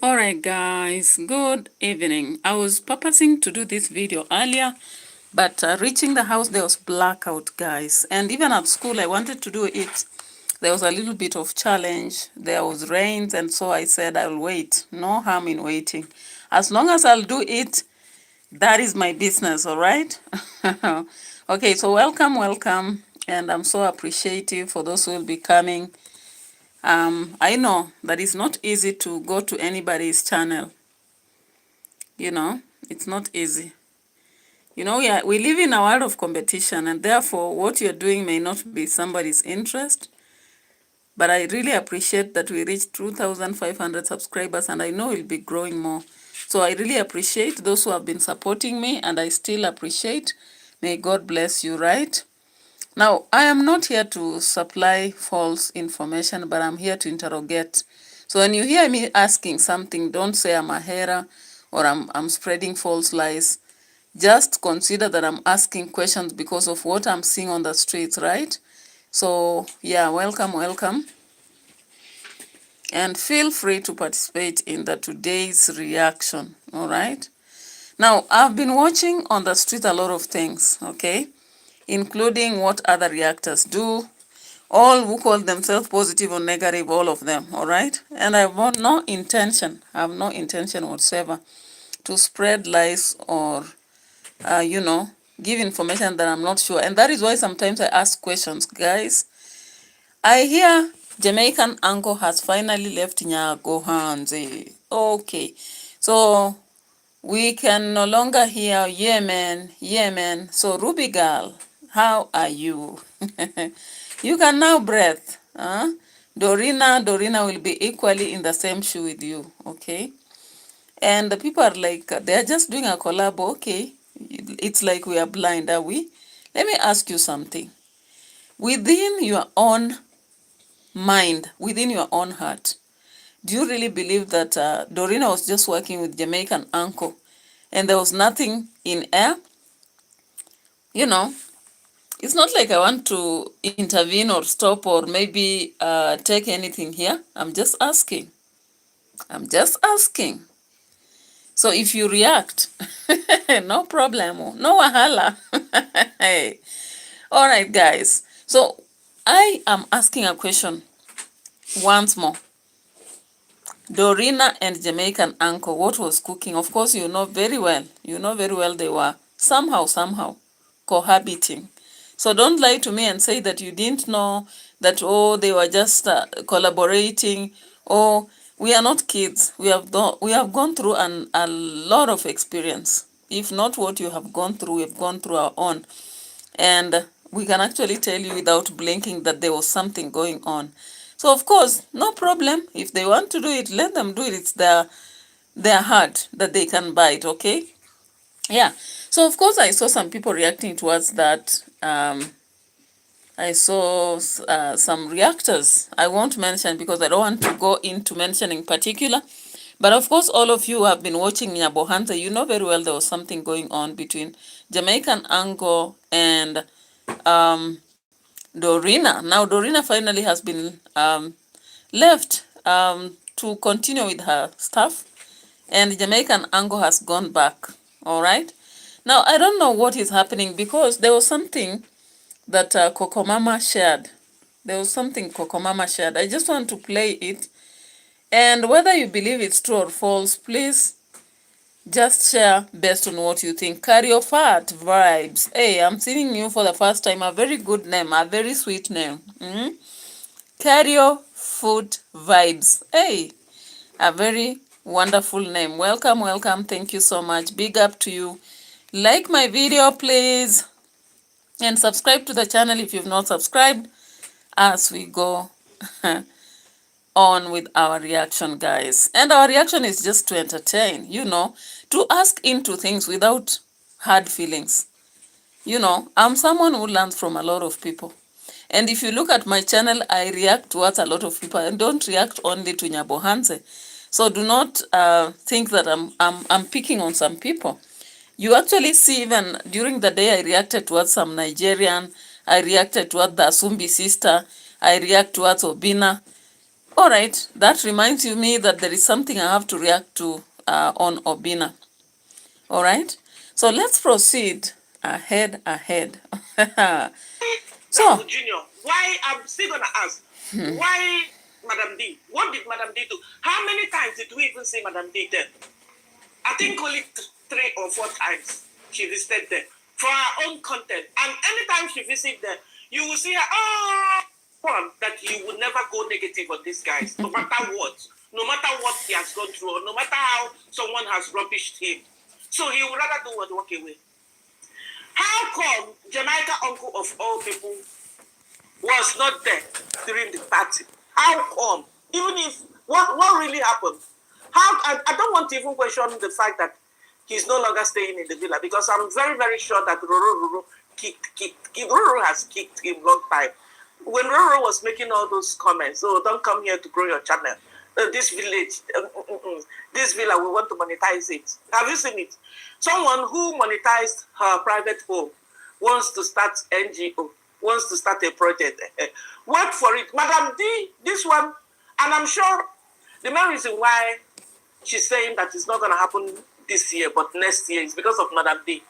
Alright guys, good evening. I was purposing to do this video earlier, but reaching the house there was blackout, guys. And even at school I wanted to do it. There was a little bit of challenge. There was rains, and so I said I'll wait. No harm in waiting. As long as I'll do it, that is my business, alright? Okay, so welcome. And I'm so appreciative for those who will be coming. I know that it's not easy to go to anybody's channel. It's not easy. We live in a world of competition, and therefore what you're doing may not be somebody's interest. But I really appreciate that we reached 2,500 subscribers, and I know we'll be growing more. So I really appreciate those who have been supporting me, and I still appreciate. May God bless you, right? Now, I am not here to supply false information, but I'm here to interrogate. So when you hear me asking something, don't say I'm a hater or I'm spreading false lies. Just consider that I'm asking questions because of what I'm seeing on the streets, right? So, yeah, welcome. And feel free to participate in today's reaction, all right? Now, I've been watching on the street a lot of things, okay? Including what other reactors do, all who call themselves positive or negative, all of them, all right? And I have no intention whatsoever to spread lies or, give information that I'm not sure. And that is why sometimes I ask questions, guys. I hear Jamaican uncle has finally left Nyago Hanze. Okay, so we can no longer hear Yemen. So Ruby girl, how are you? You can now breathe. Huh? Dorina will be equally in the same shoe with you, okay? And the people are like, they're just doing a collab, okay? It's like we are blind, are we? Let me ask you something. Within your own mind, within your own heart, do you really believe that Dorina was just working with Jamaican uncle and there was nothing in air? It's not like I want to intervene or stop or maybe take anything here. I'm just asking. So if you react, no problem, no wahala. Hey. All right, guys. So I am asking a question once more. Dorina and Jamaican uncle, what was cooking? Of course, you know very well they were somehow cohabiting. So don't lie to me and say that you didn't know that, oh, they were just collaborating. Oh, we are not kids. We have gone through a lot of experience. If not what you have gone through, we've gone through our own. And we can actually tell you without blinking that there was something going on. So, of course, no problem. If they want to do it, let them do it. It's their heart that they can bite, okay? Yeah. So, of course, I saw some people reacting towards that. I saw some reactors. I won't mention because I don't want to go into mentioning particular. But, of course, all of you who have been watching Nyabohanta, you know very well there was something going on between Jamaican Ango and Dorina. Now, Dorina finally has been left to continue with her stuff, and Jamaican Ango has gone back. All right. Now, I don't know what is happening because there was something that Coco Mama shared. I just want to play it. And whether you believe it's true or false, please just share based on what you think. Fat Vibes. Hey, I'm seeing you for the first time. A very good name, a very sweet name. Food Vibes. Hey, a very wonderful name. Welcome. Thank you so much. Big up to you. Like my video, please. And subscribe to the channel if you've not subscribed as we go on with our reaction, guys. And our reaction is just to entertain, to ask into things without hard feelings. I'm someone who learns from a lot of people. And if you look at my channel, I react towards a lot of people. I don't react only to Nyabohanse. So do not think that I'm picking on some people. You actually see even during the day I reacted towards some Nigerian. I reacted towards the Asumbi sister. I react towards Obina. All right, that reminds me that there is something I have to react to on Obina. All right, so let's proceed ahead. So, Junior, why, I'm still gonna ask, why Madam D? What did Madam D do? How many times did we even see Madam D there? I think only 3 or 4 times she visited there for her own content. And anytime she visits there, you will see her, one, that you will never go negative on these guys, no matter what. No matter what he has gone through, or no matter how someone has rubbished him. So he would rather do what walk away. How come Jamaica uncle of all people was not there during the party? How come? Even if what really happened? How I don't want to even question the fact that he's no longer staying in the villa, because I'm very, very sure that Roro has kicked him long time. When Roro was making all those comments, oh, don't come here to grow your channel. This village, this villa, we want to monetize it. Have you seen it? Someone who monetized her private home wants to start NGO, wants to start a project. Work for it. Madam D, this one, and I'm sure the main reason why she's saying that it's not going to happen this year, but next year, is because of Madam D.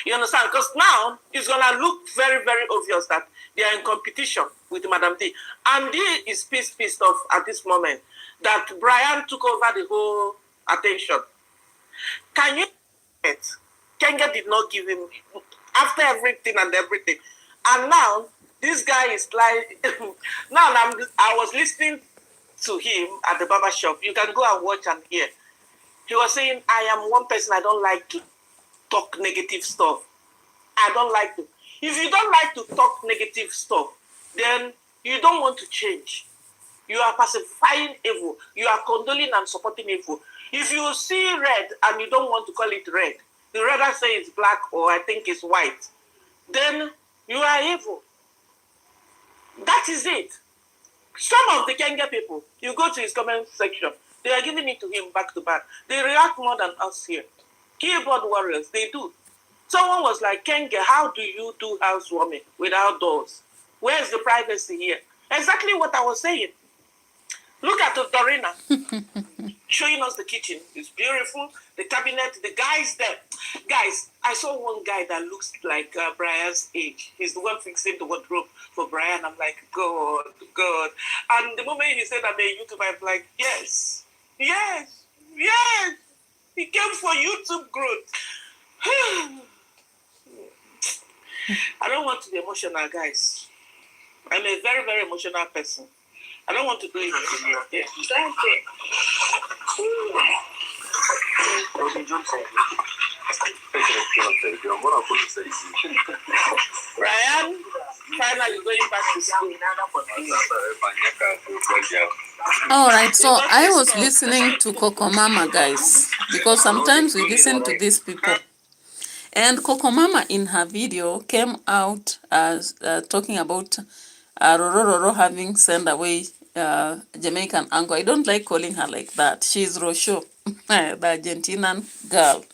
You understand? Because now it's going to look very, very obvious that they are in competition with Madam D. And D is pissed off at this moment that Brian took over the whole attention. Can you it? Kenga did not give him after everything and everything. And now this guy is like I was listening to him at the barber shop. You can go and watch and hear. He was saying, I am one person, I don't like to talk negative stuff. I don't like to. If you don't like to talk negative stuff, then you don't want to change. You are pacifying evil. You are condoling and supporting evil. If you see red and you don't want to call it red, you rather say it's black or I think it's white, then you are evil. That is it. Some of the Kenya people, you go to his comment section, they are giving it to him back to back. They react more than us here. Keyboard warriors, they do. Someone was like, Kenge, how do you do housewarming without doors? Where's the privacy here? Exactly what I was saying. Look at Dorina showing us the kitchen. It's beautiful. The cabinet, the guys there. Guys, I saw one guy that looks like Brian's age. He's the one fixing the wardrobe for Brian. I'm like, God. And the moment he said I'm a YouTuber, I'm like, yes. He came for YouTube growth. I don't want to be emotional, guys. I'm a very, very emotional person. I don't want to do it. Yeah. Brian, finally going back to school. All right, so I was listening to Coco Mama, guys, because sometimes we listen to these people. And Coco Mama in her video came out as talking about Roro having sent away Jamaican uncle. I don't like calling her like that. She's Rocho, the Argentinian girl,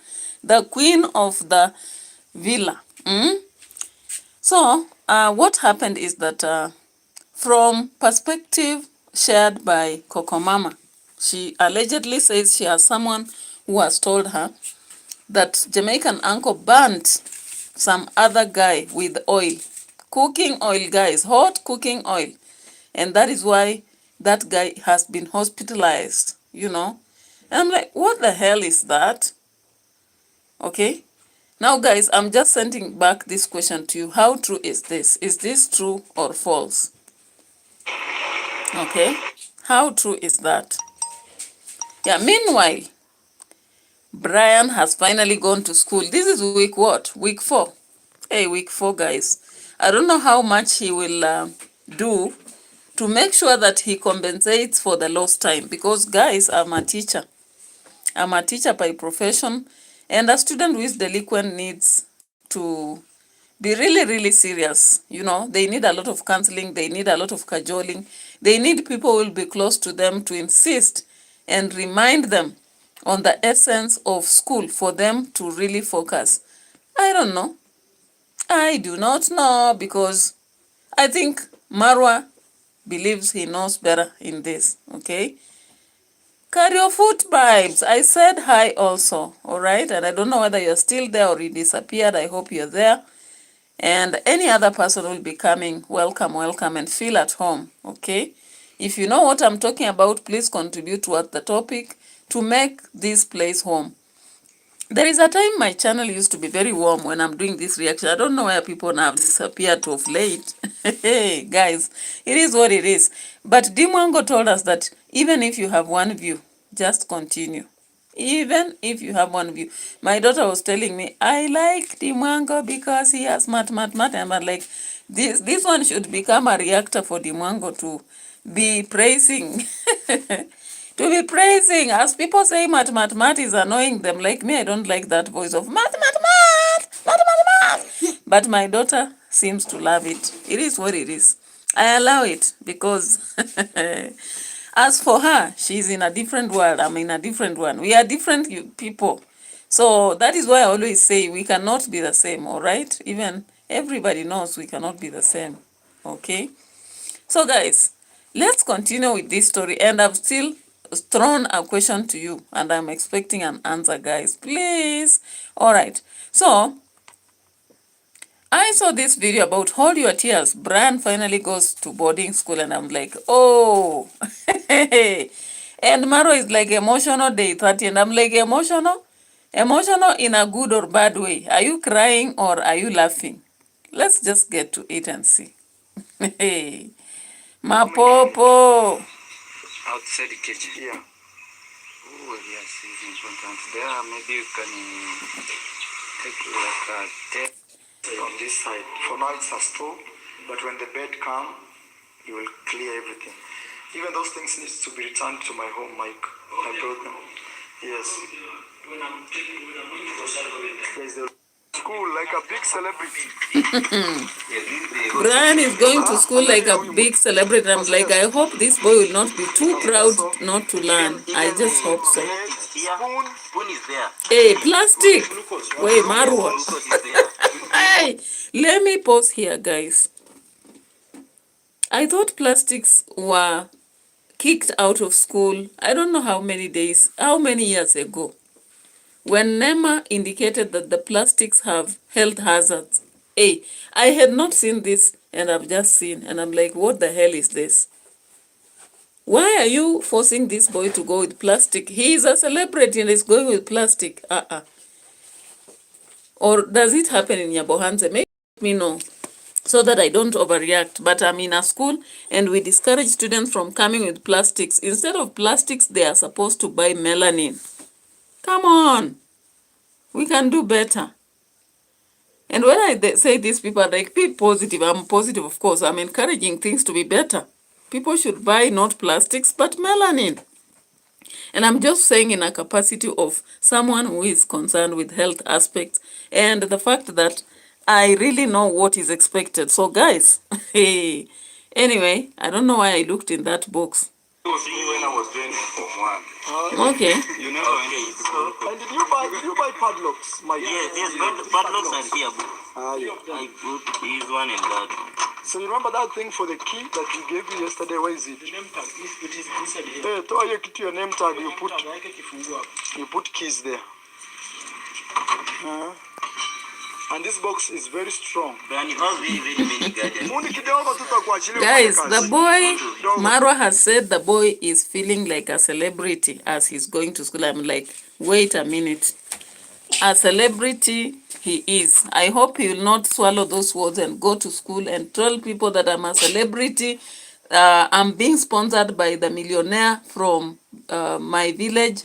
the queen of the villa. So what happened is that from perspective shared by Coco Mama, she allegedly says she has someone who has told her that Jamaican uncle burnt some other guy with oil. Cooking oil, guys, hot cooking oil. And that is why that guy has been hospitalized, And I'm like, what the hell is that? Okay. Now, guys, I'm just sending back this question to you. How true is this? Is this true or false? Okay. How true is that? Yeah, meanwhile, Brian has finally gone to school. This is week what? Week 4. Hey, week 4, guys. I don't know how much he will do to make sure that he compensates for the lost time. Because, guys, I'm a teacher. I'm a teacher by profession. And a student who is delinquent needs to be really, really serious. They need a lot of counseling. They need a lot of cajoling. They need people who will be close to them to insist and remind them on the essence of school for them to really focus. I don't know. I do not know, because I think Marwa believes he knows better in this, okay? Carry foot vibes. I said hi also, all right? And I don't know whether you're still there or you disappeared. I hope you're there. And any other person will be coming, welcome, welcome, and feel at home, okay? If you know what I'm talking about, please contribute towards the topic to make this place home. There is a time my channel used to be very warm when I'm doing this reaction. I don't know where people now have disappeared of late. Hey, guys, it is what it is. But Dee Mwango told us that even if you have one view, just continue. Even if you have one view. My daughter was telling me, I like Dee Mwango because he has mat. And I'm like, this one should become a reactor for Dee Mwango to be praising. To be praising. As people say mat is annoying them. Like me, I don't like that voice of mat. But my daughter seems to love it. It is what it is. I allow it because as for her, she's in a different world. I'm in a different one. We are different people. So that is why I always say we cannot be the same, all right? Even everybody knows we cannot be the same, okay? So guys, let's continue with this story. And I've still thrown a question to you and I'm expecting an answer, guys. Please. All right. So I saw this video about hold your tears. Brian finally goes to boarding school and I'm like, oh. And Maro is like emotional day 30 and I'm like emotional? Emotional in a good or bad way. Are you crying or are you laughing? Let's just get to it and see. Hey. Mapopo. Outside the kitchen. Yeah. Oh, yes, it's important. There, maybe you can take like a test on this side. For now, it's a store, but when the bed comes, you will clear everything. Even those things need to be returned to my home, Mike. I brought them. Yes. There's the school like a big celebrity. Brian is going to school like a big celebrity. I'm like, I hope this boy will not be too proud not to learn. I just hope so. Spoon is there. Hey, plastic. Wait, Marwa. Hey, let me pause here, guys. I thought plastics were kicked out of school. I don't know how many years ago, when NEMA indicated that the plastics have health hazards. Hey, I had not seen this and I've just seen and I'm like, what the hell is this? Why are you forcing this boy to go with plastic? He is a celebrity and is going with plastic. Or does it happen in Nyabohanze? Make me know so that I don't overreact. But I'm in a school and we discourage students from coming with plastics. Instead of plastics, they are supposed to buy melanin. Come on. We can do better. And when I say this, people are like, be positive. I'm positive, of course. I'm encouraging things to be better. People should buy not plastics, but melanin. And I'm just saying in a capacity of someone who is concerned with health aspects and the fact that I really know what is expected. So guys, hey, anyway, I don't know why I looked in that box. It was me when I was doing Form 1. Okay. You know, okay. And did you buy padlocks? Yes, padlocks are here. Yeah. I put this one and that. So you remember that thing for the key that you gave me yesterday? Where is it? The name tag. It is inside here. Hey, throw your name tag. You put keys there. And this box is very strong. And it has very many guardians. Guys, the boy, Marwa has said the boy is feeling like a celebrity as he's going to school. I'm like, wait a minute. A celebrity he is. I hope he will not swallow those words and go to school and tell people that I'm a celebrity. I'm being sponsored by the millionaire from my village.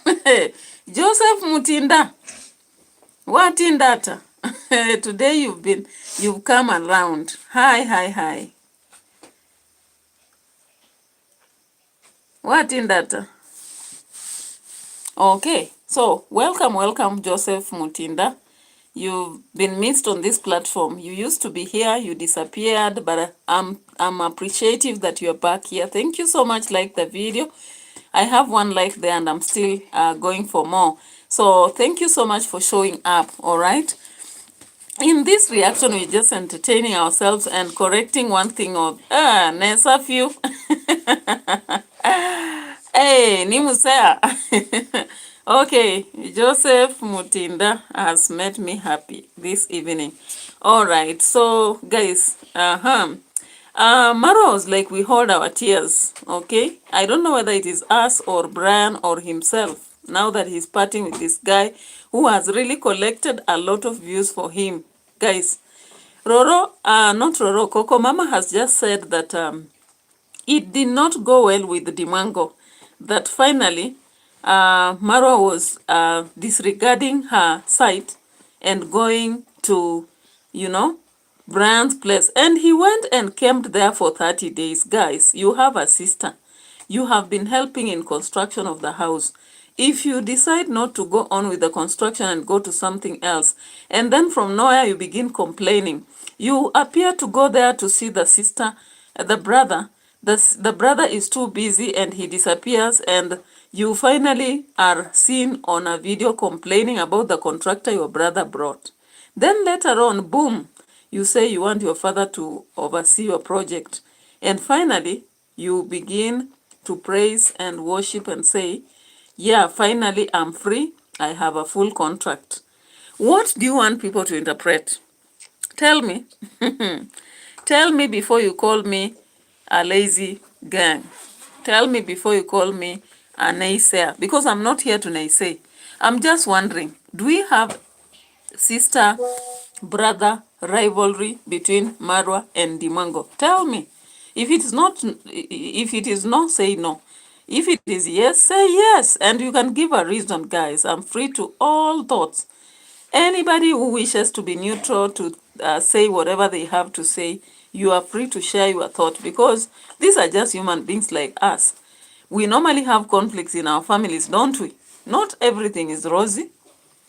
Joseph Mutinda. What in that? Today you've come around. Hi. What in that? Okay, so welcome Joseph Mutinda. You've been missed on this platform. You used to be here, you disappeared, but I'm appreciative that you're back here. Thank you so much. Like the video. I have one like there and I'm still going for more. So thank you so much for showing up, all right? in this reaction, we're just entertaining ourselves and correcting one thing or Nessa few. Hey, Nimusea. Okay, Joseph Mutinda has made me happy this evening. All right, so guys, Maro was like, we hold our tears, okay? I don't know whether it is us or Brian or himself, now that he's parting with this guy who has really collected a lot of views for him. Guys, not Roro, Coco Mama has just said that it did not go well with Dee Mwango, that finally Marwa was disregarding her site and going to, you know, Brian's place. And he went and camped there for 30 days. Guys, you have a sister. You have been helping in construction of the house. If you decide not to go on with the construction and go to something else, and then from nowhere you begin complaining, you appear to go there to see the sister, the brother. The brother is too busy and he disappears, and you finally are seen on a video complaining about the contractor your brother brought. Then later on, boom, you say you want your father to oversee your project. And finally, you begin to praise and worship and say, yeah, finally I'm free. I have a full contract. What do you want people to interpret? Tell me. Tell me before you call me a lazy gang. Tell me before you call me a naysayer. Because I'm not here to naysay. I'm just wondering, do we have sister-brother rivalry between Marwa and Dee Mwango? Tell me. If it is no, say no. If it is yes, say yes. And you can give a reason, guys. I'm free to all thoughts. Anybody who wishes to be neutral, to say whatever they have to say, you are free to share your thought, because these are just human beings like us. We normally have conflicts in our families, don't we? Not everything is rosy.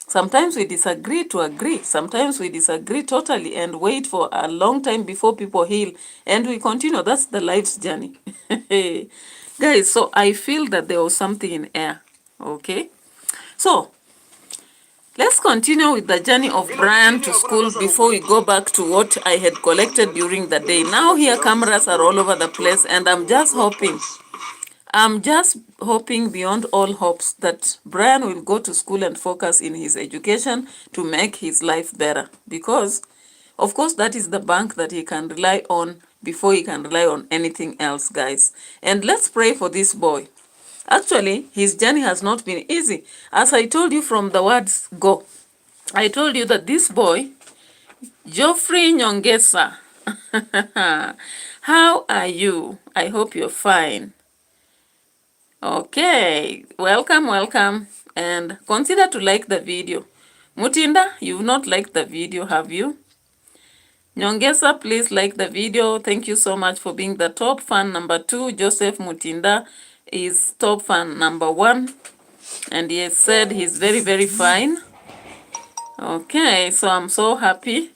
Sometimes we disagree to agree. Sometimes we disagree totally and wait for a long time before people heal. And we continue. That's the life's journey. Guys, so I feel that there was something in air. Okay? So, let's continue with the journey of Brian to school before we go back to what I had collected during the day. Now here cameras are all over the place, and I'm just hoping beyond all hopes that Brian will go to school and focus in his education to make his life better. Because, of course, that is the bank that he can rely on before he can rely on anything else, guys. And let's pray for this boy. Actually, his journey has not been easy. As I told you from the words go, I told you that this boy, Geoffrey Nyongesa, how are you? I hope you're fine. Okay, welcome, and consider to like the video. Mutinda, you've not liked the video, have you? Nyongesa, please like the video. Thank you so much for being the top fan number 2. Joseph Mutinda is top fan number 1. And he has said he's very, very fine. Okay, so I'm so happy.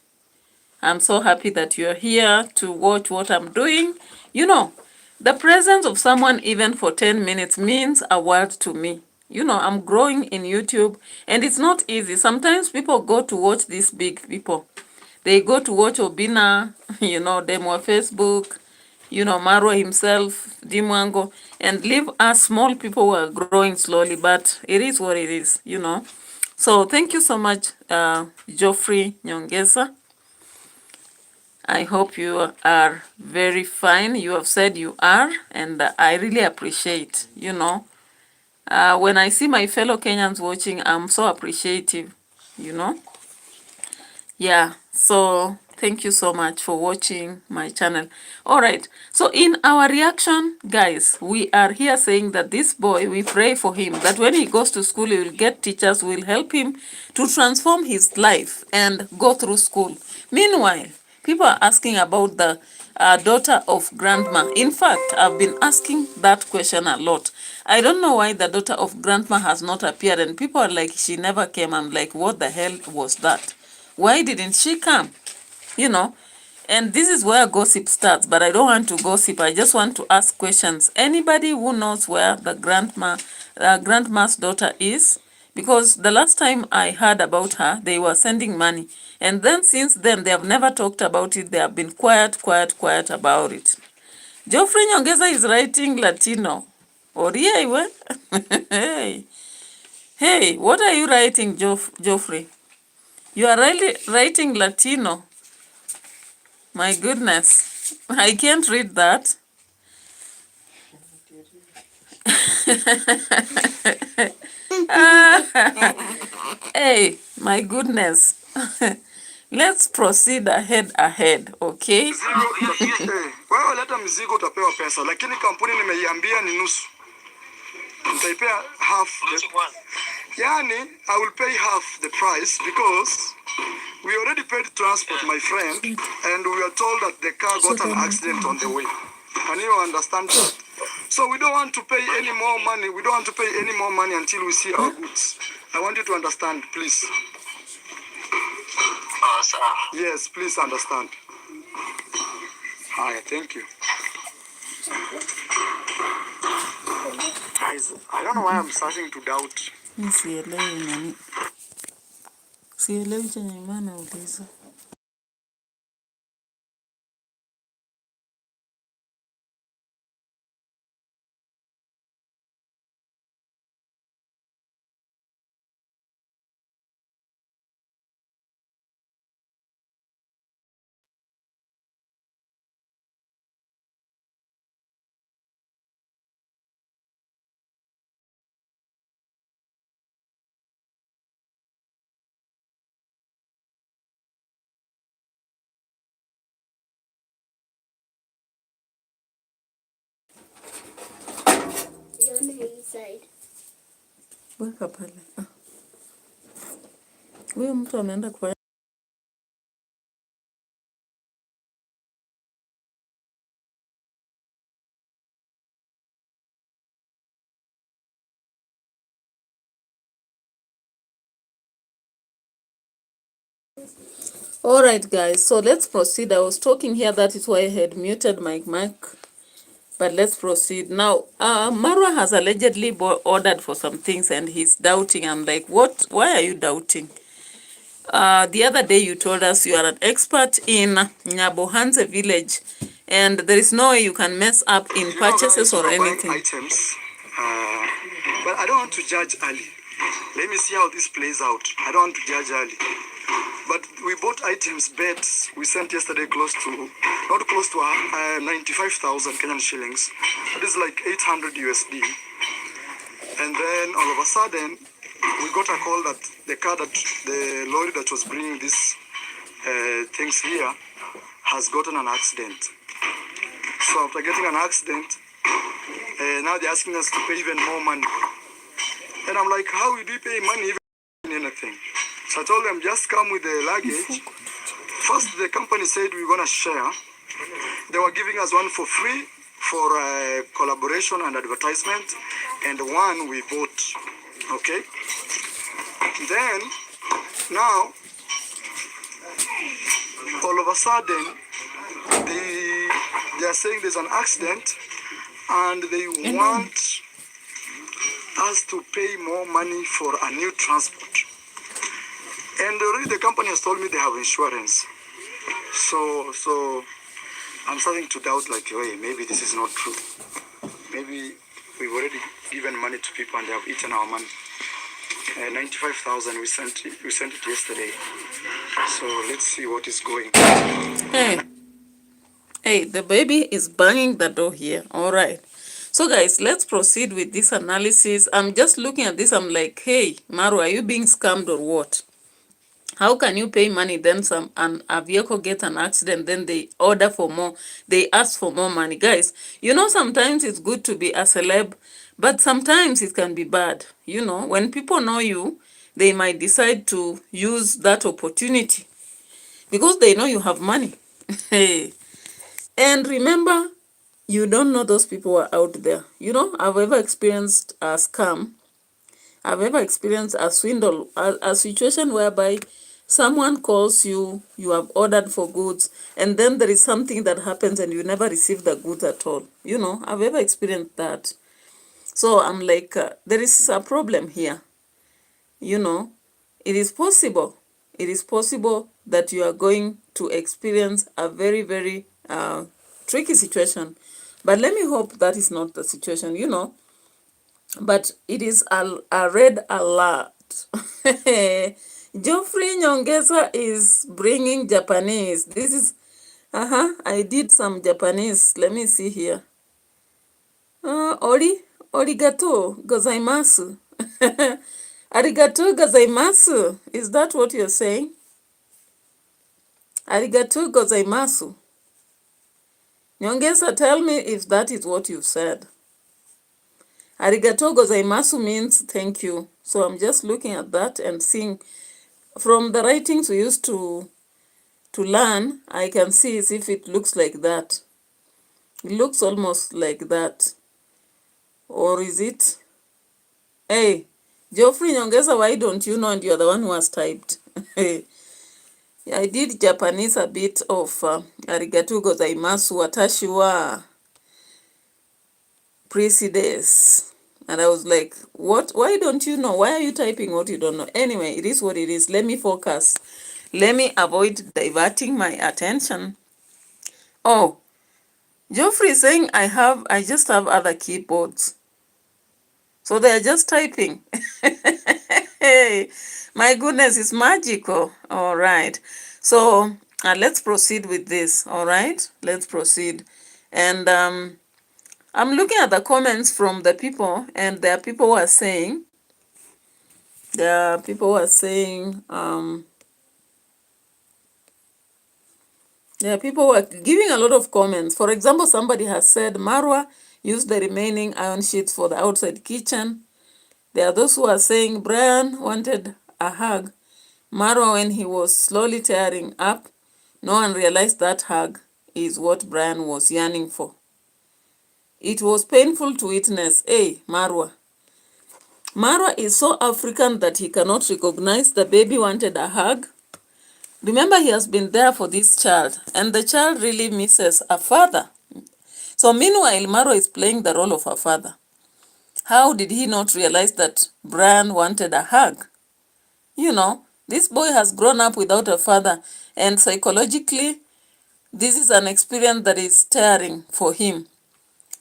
I'm so happy that you're here to watch what I'm doing. You know, the presence of someone even for 10 minutes means a world to me. You know, I'm growing in YouTube and it's not easy. Sometimes people go to watch these big people. They go to watch Obina, you know, Demwa Facebook, you know, Marwa himself, Dee Mwango, and leave us small people who are growing slowly, but it is what it is, you know. So thank you so much, Geoffrey Nyongesa. I hope you are very fine. You have said you are, and I really appreciate, you know. When I see my fellow Kenyans watching, I'm so appreciative, you know. Yeah, so thank you so much for watching my channel. All right, so in our reaction, guys, we are here saying that this boy, we pray for him, that when he goes to school, he will get teachers who will help him to transform his life and go through school. Meanwhile, people are asking about the daughter of grandma. In fact, I've been asking that question a lot. I don't know why the daughter of grandma has not appeared, and people are like, she never came. I'm like, what the hell was that? Why didn't she come? You know, and this is where gossip starts, but I don't want to gossip. I just want to ask questions. Anybody who knows where the grandma's daughter is, Because the last time I heard about her, they were sending money. And then since then, they have never talked about it. They have been quiet about it. Geoffrey Nyongeza is writing Latino. Oriewe. Hey. Hey, what are you writing, Geoffrey? You are really writing Latino. My goodness. I can't read that. Hey, my goodness. Let's proceed ahead, okay? Wewe leta mzigo utapewa pesa, lakini kampuni nimeiambia ni nusu. Nitaipea half. Yani, I will pay half the price because we already paid transport, my friend, and we were told that the car got an accident on the way. Can you understand that? So we don't want to pay any more money. We don't want to pay any more money until we see our goods. I want you to understand, please. Sir. Yes, please understand. Hi, thank you. Guys, I don't know why I'm starting to doubt. Sielewi chenye maana uliza. Weka pale. Huyo mtu anaenda kwa All right, guys, so let's proceed. I was talking here, that is why I had muted my mic. But let's proceed. Now, Marwa has allegedly ordered for some things and he's doubting. I'm like, what? Why are you doubting? The other day you told us you are an expert in Nyabohanze village and there is no way you can mess up in purchases or anything. Items, but I don't want to judge early. Let me see how this plays out. I don't want to judge early. But we bought items, beds. We sent yesterday not close to 95,000 Kenyan shillings. That is like 800 USD. And then all of a sudden, we got a call that the lorry that was bringing these things here has gotten an accident. So after getting an accident, now they're asking us to pay even more money. And I'm like, how will we pay money even in anything? So I told them, just come with the luggage. First, the company said we're going to share. They were giving us one for free for collaboration and advertisement, and one we bought. Okay? Then, now, all of a sudden, they are saying there's an accident, and they want us to pay more money for a new transport. And already the company has told me they have insurance. So I'm starting to doubt, like, hey, maybe this is not true. Maybe we've already given money to people and they have eaten our money. 95,000 we sent it yesterday. So let's see what is going on. Hey, the baby is banging the door here. All right. So guys, let's proceed with this analysis. I'm just looking at this. I'm like, hey, Maru, are you being scammed or what? How can you pay money, then a vehicle gets an accident, then they order for more, they ask for more money? Guys, you know, sometimes it's good to be a celeb, but sometimes it can be bad. You know, when people know you, they might decide to use that opportunity because they know you have money. And remember, you don't know those people are out there. You know, I've ever experienced a scam. I've ever experienced a swindle, a situation whereby someone calls you, you have ordered for goods, and then there is something that happens and you never receive the goods at all. You know, I've ever experienced that. So I'm like, there is a problem here. you know, it is possible. It is possible that you are going to experience a very, very tricky situation. But let me hope that is not the situation, you know. But it is a red alert. Geoffrey Nyongeza is bringing Japanese. This is, I did some Japanese. Let me see here. Origato gozaimasu. Arigato gozaimasu. Is that what you're saying? Arigato gozaimasu. Nyongeza, tell me if that is what you said. Arigato gozaimasu means thank you. So I'm just looking at that and seeing from the writings we used to learn, I can see as if it looks like that. It looks almost like that. Or is it? Hey, Geoffrey Nyongeza, why don't you know and you're the one who has typed? I did Japanese a bit of arigato gozaimasu watashi wa presides. And I was like, what? Why don't you know? Why are you typing what you don't know? Anyway, it is what it is. Let me focus. Let me avoid diverting my attention. Oh, Geoffrey is saying I just have other keyboards. So they are just typing. Hey, my goodness, it's magical. All right. So let's proceed with this. All right. Let's proceed. And I'm looking at the comments from the people, and there are people who are saying, there are people who are giving a lot of comments. For example, somebody has said, Marwa used the remaining iron sheets for the outside kitchen. There are those who are saying Brian wanted a hug. Marwa, when he was slowly tearing up, no one realized that hug is what Brian was yearning for. It was painful to witness. Hey, Marwa. Marwa is so African that he cannot recognize the baby wanted a hug. Remember, he has been there for this child, and the child really misses a father. So meanwhile, Marwa is playing the role of a father. How did he not realize that Brian wanted a hug? You know, this boy has grown up without a father, and psychologically, this is an experience that is tiring for him.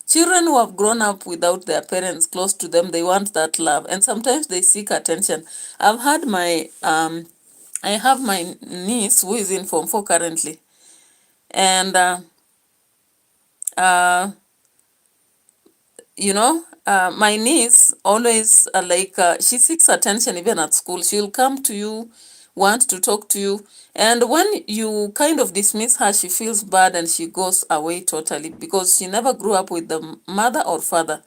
Children who have grown up without their parents close to them, they want that love, and sometimes they seek attention. I have my niece who is in Form 4 currently, and you know, my niece always she seeks attention even at school. She'll come to you, want to talk to you, and when you kind of dismiss her, she feels bad and she goes away totally because she never grew up with the mother or father.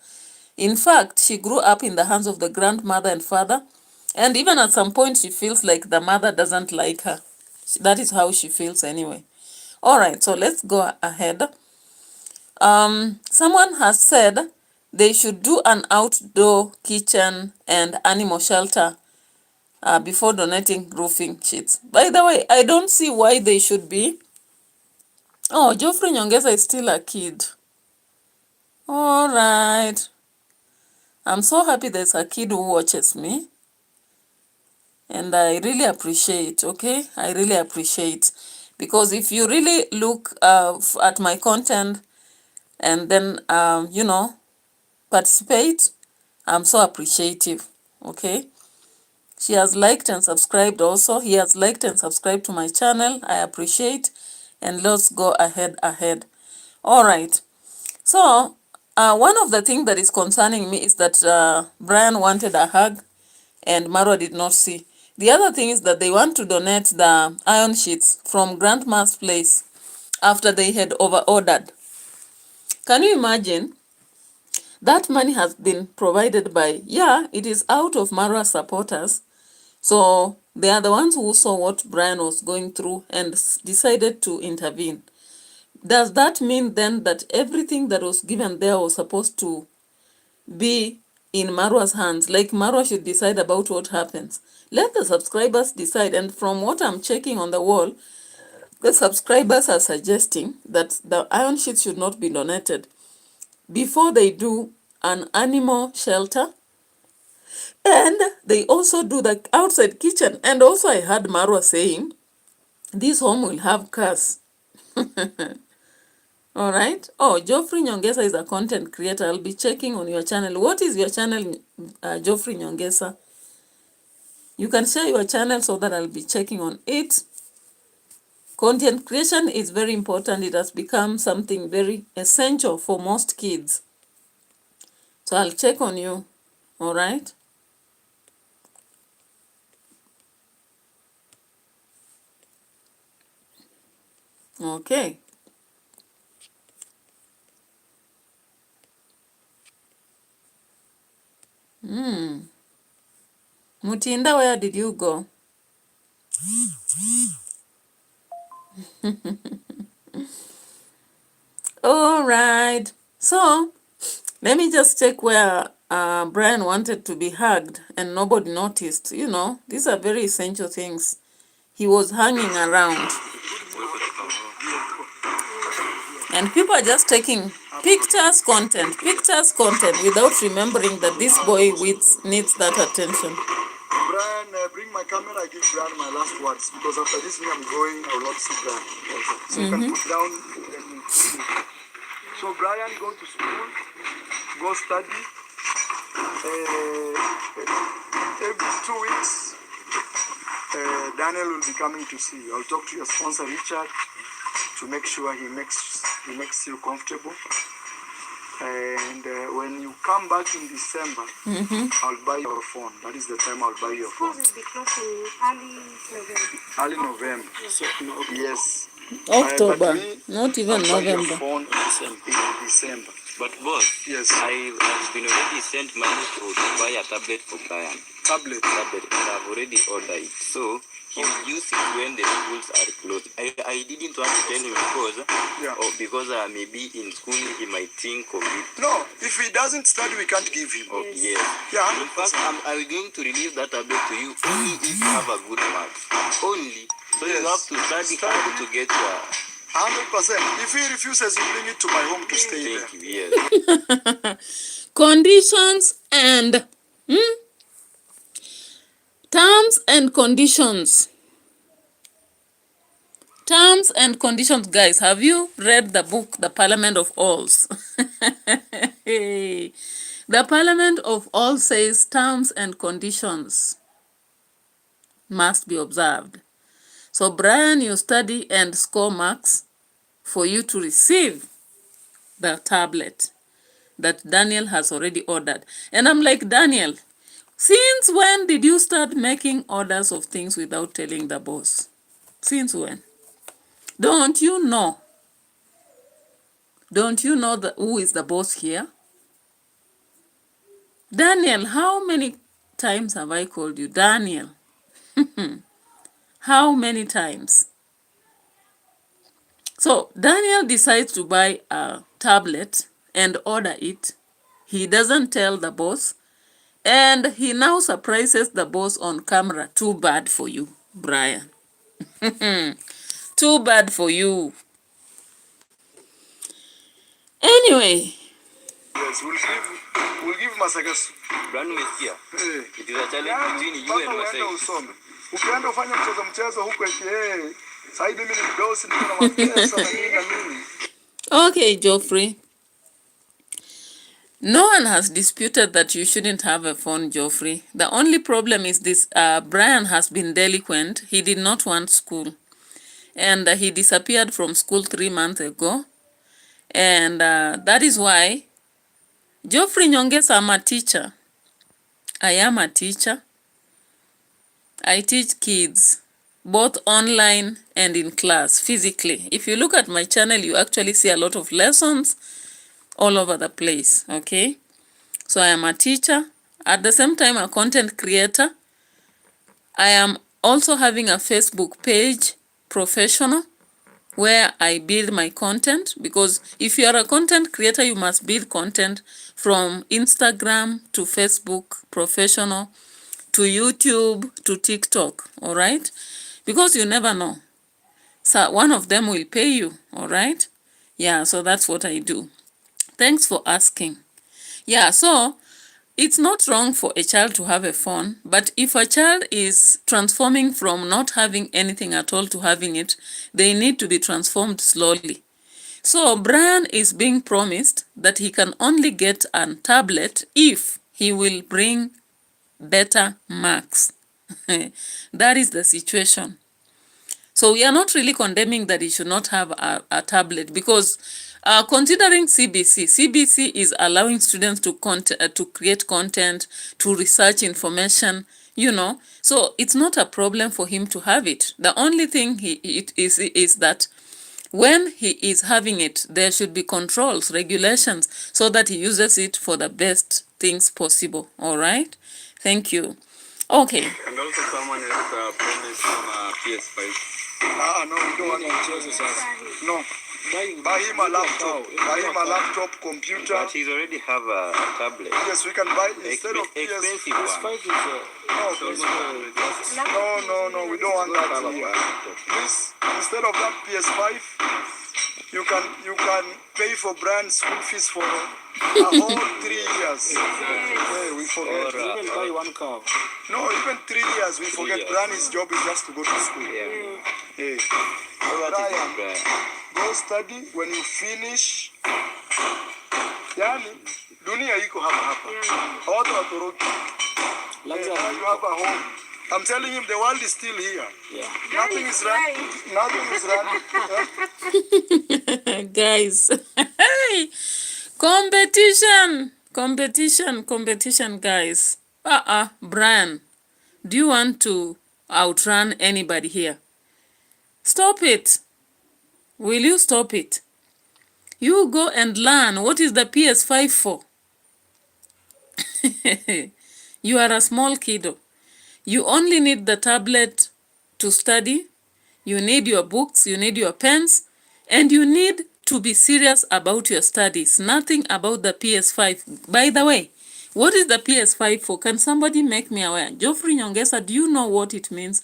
In fact, she grew up in the hands of the grandmother and father, and even at some point she feels like the mother doesn't like her. That is how she feels anyway. All right, so let's go ahead. Someone has said they should do an outdoor kitchen and animal shelter before donating roofing sheets. By the way, I don't see why they should be. Oh, Geoffrey Nyongeza is still a kid. All right. I'm so happy there's a kid who watches me. And I really appreciate, okay? I really appreciate. Because if you really look at my content and then, you know, participate, I'm so appreciative, okay? She has liked and subscribed also. He has liked and subscribed to my channel. I appreciate. And let's go ahead. All right. So, one of the things that is concerning me is that Brian wanted a hug and Marwa did not see. The other thing is that they want to donate the iron sheets from Grandma's place after they had over-ordered. Can you imagine? That money has been provided by, it is out of Marwa's supporters. So they are the ones who saw what Brian was going through and decided to intervene. Does that mean then that everything that was given there was supposed to be in Marwa's hands? Like Marwa should decide about what happens. Let the subscribers decide. And from what I'm checking on the wall, the subscribers are suggesting that the iron sheets should not be donated before they do an animal shelter And they also do the outside kitchen. And also I heard Marwa saying, this home will have cars. All right. Oh, Geoffrey Nyongesa is a content creator. I'll be checking on your channel. What is your channel, Geoffrey Nyongesa? You can share your channel so that I'll be checking on it. Content creation is very important. It has become something very essential for most kids. So I'll check on you. All right. Okay. Mutinda, where did you go? All right. So let me just check where Brian wanted to be hugged and nobody noticed. You know, these are very essential things. He was hanging around. And people are just taking pictures, content, without remembering that this boy needs that attention. Brian, bring my camera. I give Brian my last words because after this, I'm going. I will not see Brian. So you can put down. So Brian, go to school, go study. Every 2 weeks, Daniel will be coming to see you. I'll talk to your sponsor Richard to make sure he makes you comfortable. And when you come back in December, I'll buy your phone. That is the time I'll buy your phone. Schools will be closing Early November. So, yes. October, But me, not even I'll buy your November. phone in December. But boss, Yes. I've been already sent money to buy a tablet for Brian. Tablet. And I've already ordered it. So he will use it when the schools are closed. I didn't want to tell him because maybe in school he might think of it. No, if he doesn't study, we can't give him. Oh, yes. Yeah, In fact, I'm going to release that tablet to you only if you have a good marks. Only. So you have to study hard to get your... 100%. If he refuses, you bring it to my home to stay there. Thank you, yes. Conditions and terms and conditions. Terms and conditions, guys. Have you read the book, The Parliament of Alls? The Parliament of Alls says terms and conditions must be observed. So, Brian, you study and score marks for you to receive the tablet that Daniel has already ordered. And I'm like, Daniel, since when did you start making orders of things without telling the boss? Since when? Don't you know? Don't you know who is the boss here? Daniel, how many times have I called you? Daniel. How many times? So Daniel decides to buy a tablet and order it. He doesn't tell the boss. And he now surprises the boss on camera. Too bad for you, Brian. Too bad for you. Anyway. Yes, we'll give Masagasu. Brian is here. Hey. It is a challenge between you and myself. Ukienda ufanye mchezo huko eti sasa mimi ni mdosi niko na mapesa na nini. Okay, Geoffrey. No one has disputed that you shouldn't have a phone, Geoffrey. The only problem is this, Brian has been delinquent. He did not want school. And he disappeared from school 3 months ago. And that is why, Geoffrey Nyongesa, I'm a teacher. I am a teacher. I teach kids, both online and in class, physically. If you look at my channel, you actually see a lot of lessons all over the place, okay? So I am a teacher, at the same time a content creator. I am also having a Facebook page, professional, where I build my content, because if you are a content creator, you must build content from Instagram to Facebook, professional, to YouTube, to TikTok, all right? Because you never know. So one of them will pay you, all right? Yeah, so that's what I do. Thanks for asking. Yeah, so it's not wrong for a child to have a phone, but if a child is transforming from not having anything at all to having it, they need to be transformed slowly. So Brian is being promised that he can only get a tablet if he will bring better marks. That is the situation. So we are not really condemning that he should not have a tablet, because considering CBC is allowing students to create content, to research information, you know. So it's not a problem for him to have it. The only thing is that when he is having it, there should be controls, regulations, so that he uses it for the best things possible. All right? Thank you. Okay. And also someone else promised him PS5. No, we don't want to. No. Buy him a laptop. Buy him a laptop, computer. But he's already have a tablet. Yes, we can buy instead of expensive PS5. No, we don't want that here. Please, instead of that PS5, you can pay for Brian's school fees for a whole 3 years. Hey, we forget. Or, even buy one car. No, even 3 years. We forget. Brian's job is just to go to school. Yeah. Hey, Brian, go study. When you finish, yani dunia iko hapa. Watu watoroki. Now you have a home. I'm telling him the world is still here. Yeah. Nothing is running. Nothing is running. Guys, competition, guys. Brian, do you want to outrun anybody here? Stop it. Will you stop it? You go and learn. What is the PS5 for? You are a small kiddo. You only need the tablet to study. You need your books, you need your pens, and you need to be serious about your studies. Nothing about the PS5. By the way, what is the PS5 for? Can somebody make me aware? Geoffrey Nyongesa, do you know what it means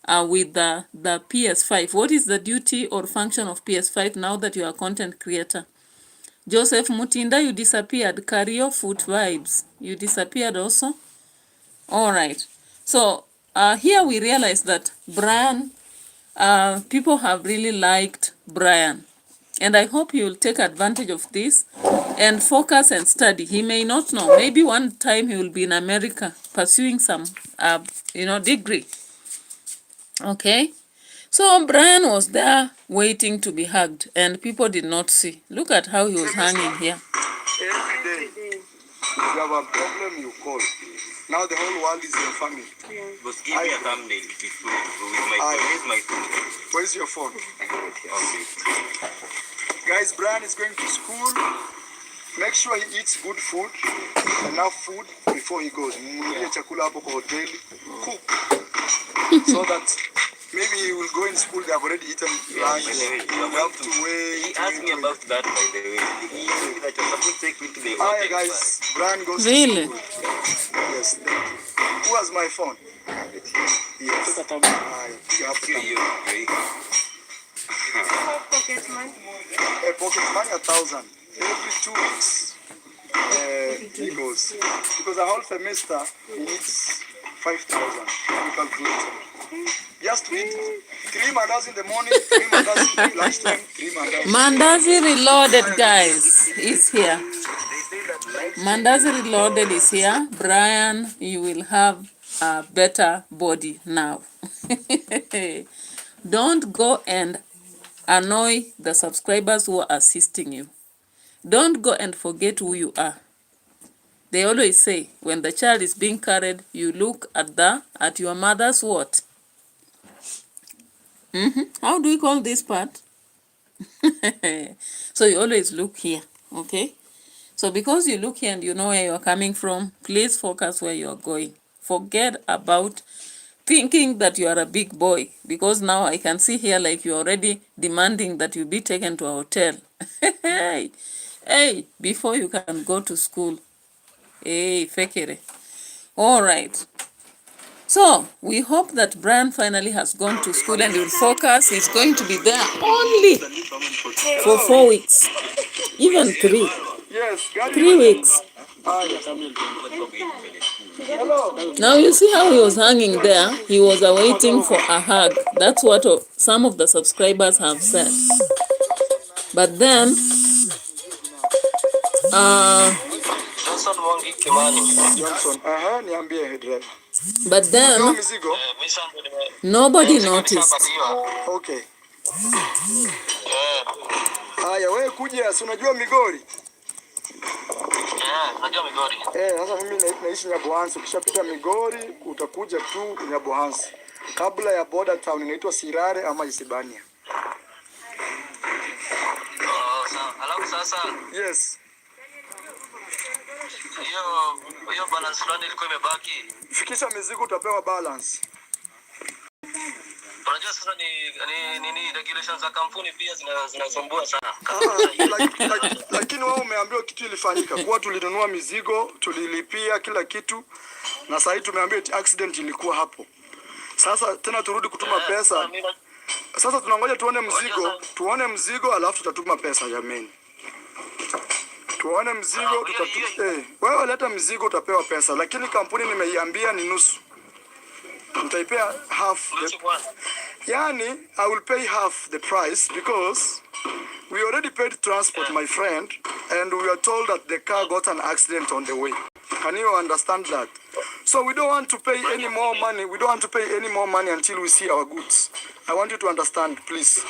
with the PS5? What is the duty or function of PS5 now that you are a content creator? Joseph Mutinda, you disappeared. Career Foot Vibes, you disappeared also. All right. So here we realize that Brian, people have really liked Brian. And I hope he will take advantage of this and focus and study. He may not know. Maybe one time he will be in America pursuing some, degree. Okay. So Brian was there waiting to be hugged, and people did not see. Look at how he was hanging here. Every day, if you have a problem, you call. Now the whole world is your family. But give me a thumbnail before with my phone. Where's your phone? Guys, Brian is going to school. Make sure he eats good food, enough food before he goes. Chakula hapo kwa hoteli. Cook. So that maybe he will go in school, they have already eaten lunch. You have to wait. He asked me about that, by the way. He told me that you're supposed to take me to the hotel. Guys, Brian goes Really? to school. Yes, thank you. Who has my phone? Yes. You have to Pocket money. pocket money 1,000. Every 2 weeks he goes. Because a whole semester he needs 5,000. You calculate. Just to eat 3 mandazi in the morning, 3 mandazi in lunchtime, 3 mandazi. Mandazi Reloaded, guys, is here. Mandazi Reloaded is here. Brian, you will have a better body now. Don't go and annoy the subscribers who are assisting you. Don't go and forget who you are. They always say, when the child is being carried, you look at your mother's what? How do we call this part? So you always look here, okay? So because you look here and you know where you're coming from, please focus where you're going. Forget about thinking that you are a big boy, because now I can see here like you're already demanding that you be taken to a hotel. Hey, before you can go to school. Hey, fekere. All right. So we hope that Brian finally has gone to school and will focus. He's going to be there only for 4 weeks, even 3. Yes, 3 weeks. Now you see how he was hanging there. He was awaiting for a hug. That's what some of the subscribers have said. But then, Johnson, niambie driver. But then, nobody noticed. Okay. Haya, wewe kuja, si unajua Migori? Najua Migori. Sasa mimi naishi Nyabohansi. Ukishapita Migori utakuja tu Nyabohansi. Kabla ya border town inaitwa Sirare ama Isibania. Sawa. Alafu sasa. Yes. Hiyo balance fulani ilikuwa imebaki. Fikisha mizigo utapewa balance. Unajua sasa ni regulations za kampuni pia zinasumbua sana. Lakini wao umeambiwa kitu ilifanyika. Kwa tulinunua mizigo, tulilipia kila kitu. Na sasa tumeambiwa accident ilikuwa hapo. Sasa tena turudi kutuma pesa. Sasa tunangoja tuone mzigo alafu tutatuma pesa jameni. Tuone mzigo wewe leta mzigo utapewa pesa, lakini kampuni nimeiambia ni nusu. Nitaipea half. Yani I will pay half the price because we already paid transport, my friend, and we are told that the car got an accident on the way. Can you understand that? So we don't want to pay any more money. We don't want to pay any more money until we see our goods. I want you to understand, please.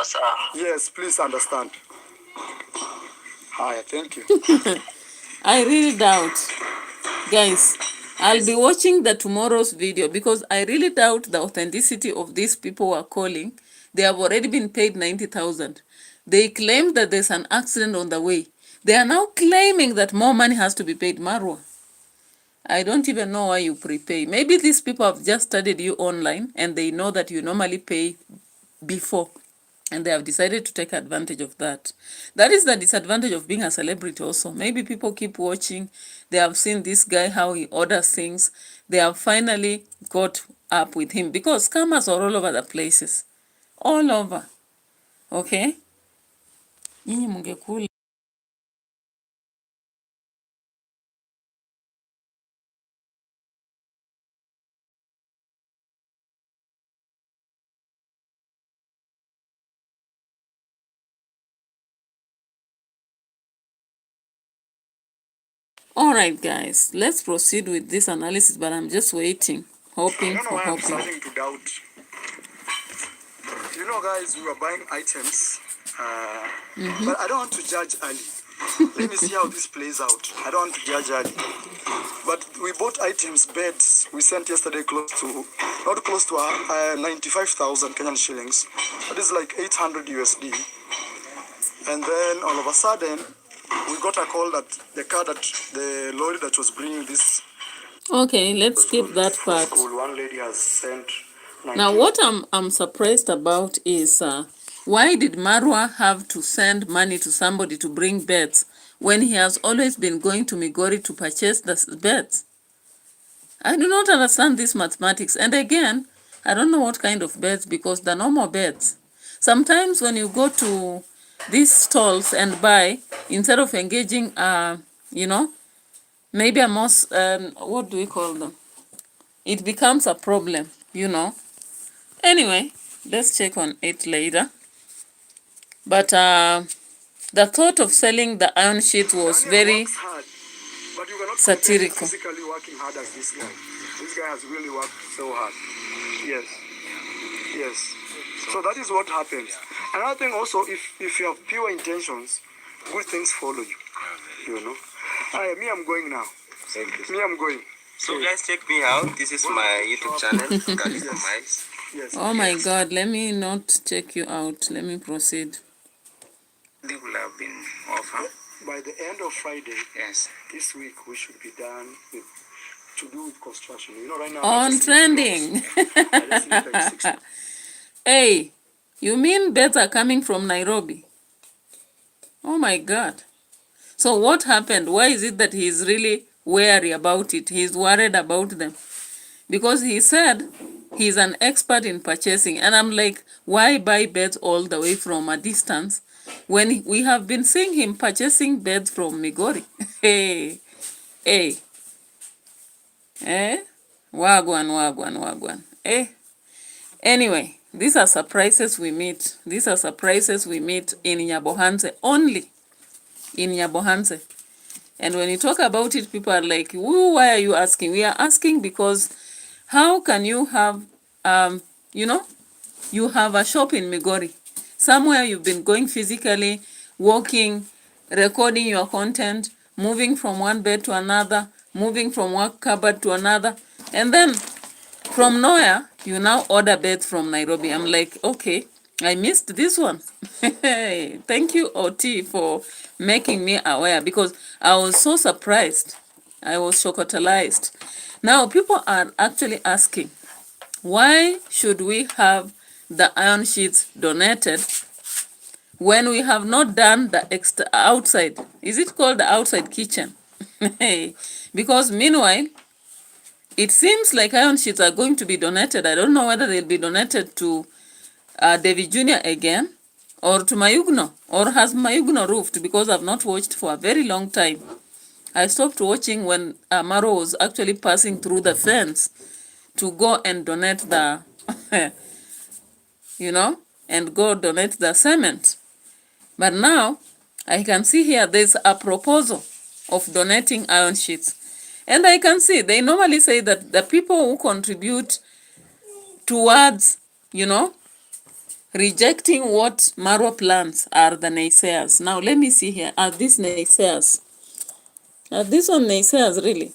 Sir. Yes, please understand. Hi, thank you. I really doubt. Guys, I'll be watching the tomorrow's video because I really doubt the authenticity of these people who are calling. They have already been paid 90,000. They claim that there's an accident on the way. They are now claiming that more money has to be paid. Marwa, I don't even know why you prepay. Maybe these people have just studied you online and they know that you normally pay before. And they have decided to take advantage of that. That is the disadvantage of being a celebrity also. Maybe people keep watching. They have seen this guy, how he orders things. They have finally got up with him. Because scammers are all over the places. All over. Okay? Nyinyi mungekula. Alright guys, let's proceed with this analysis, but I'm just waiting, hoping. I'm starting to doubt. You know guys, we were buying items, but I don't want to judge Ali. Let me see how this plays out. I don't want to judge Ali. But we bought items, beds, we sent yesterday not close to 95,000 Kenyan shillings. That is like 800 USD. And then all of a sudden, we got a call that the lorry that was bringing this. Okay, let's skip that part. One lady has sent. Now, what I'm surprised about is why did Marwa have to send money to somebody to bring beds when he has always been going to Migori to purchase the beds? I do not understand this mathematics. And again, I don't know what kind of beds, because the normal beds. Sometimes when you go to these stalls and buy, instead of engaging, maybe a most, what do we call them? It becomes a problem, Anyway, let's check on it later. But the thought of selling the iron sheet was very satirical. Physically working hard as this guy. This guy has really worked so hard. Yes. So that is what happens. Another thing also, if you have pure intentions, good things follow you. Me, I'm going now. Thank you. Me, I'm going. So guys, check me out. This is my YouTube channel. Yes. Oh my God, let me not check you out. Let me proceed. They will have been offered. By the end of Friday, Yes. this week, we should be done to do with construction. Right now. On trending. I just need like 60. Hey, you mean beds are coming from Nairobi? Oh my God. So what happened? Why is it that he's really wary about it? He's worried about them. Because he said he's an expert in purchasing. And I'm like, why buy beds all the way from a distance when we have been seeing him purchasing beds from Migori. Hey, hey, wagwan. Anyway, these are surprises we meet. These are surprises we meet in Nyabohanse, only in Nyabohanse. And when you talk about it, people are like, why are you asking? We are asking because how can you have, you have a shop in Migori, somewhere you've been going physically, walking, recording your content, moving from one bed to another, moving from one cupboard to another, and then from nowhere, you now order beds from Nairobi. I'm like, okay, I missed this one. Thank you, OT, for making me aware, because I was so surprised. I was chocotalized. Now, people are actually asking, why should we have the iron sheets donated when we have not done the outside? Is it called the outside kitchen? Because meanwhile, it seems like iron sheets are going to be donated. I don't know whether they'll be donated to David Jr. again or to Mayugno, or has Mayugno roofed, because I've not watched for a very long time. I stopped watching when Maro was actually passing through the fence to go and donate the, and go donate the cement. But now I can see here there's a proposal of donating iron sheets. And I can see they normally say that the people who contribute towards, rejecting what Marwa plans are the naysayers. Now, let me see here. Are these naysayers? Are these one naysayers, really?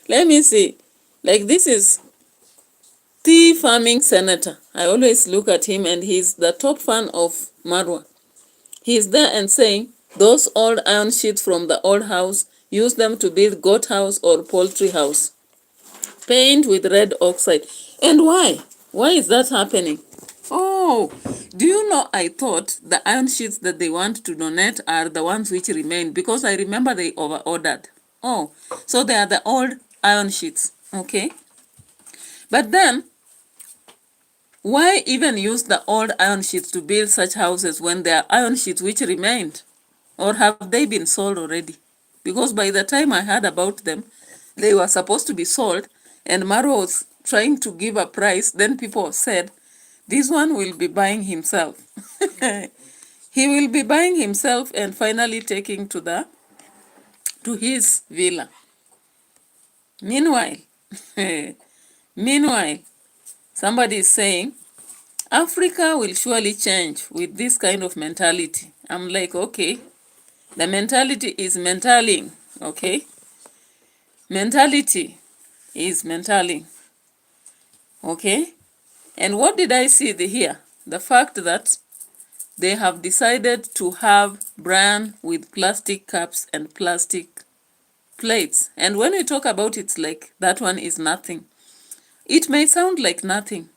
Let me see. Like, this is tea farming senator. I always look at him, and he's the top fan of Marwa. He's there and saying, those old iron sheets from the old house, use them to build goat house or poultry house. Paint with red oxide. And why? Why is that happening? Oh, do you know, I thought the iron sheets that they want to donate are the ones which remain, because I remember they over-ordered. Oh, so they are the old iron sheets. Okay. But then, why even use the old iron sheets to build such houses when there are iron sheets which remained? Or have they been sold already? Because by the time I heard about them, they were supposed to be sold, and Maro was trying to give a price. Then people said, this one will be buying himself. He will be buying himself and finally taking to his villa. Meanwhile, somebody is saying, Africa will surely change with this kind of mentality. I'm like, okay, the mentality is mentaling, okay? Mentality is mentaling, okay? And what did I see here? The fact that they have decided to have bran with plastic cups and plastic plates. And when we talk about it, like that one is nothing. It may sound like nothing,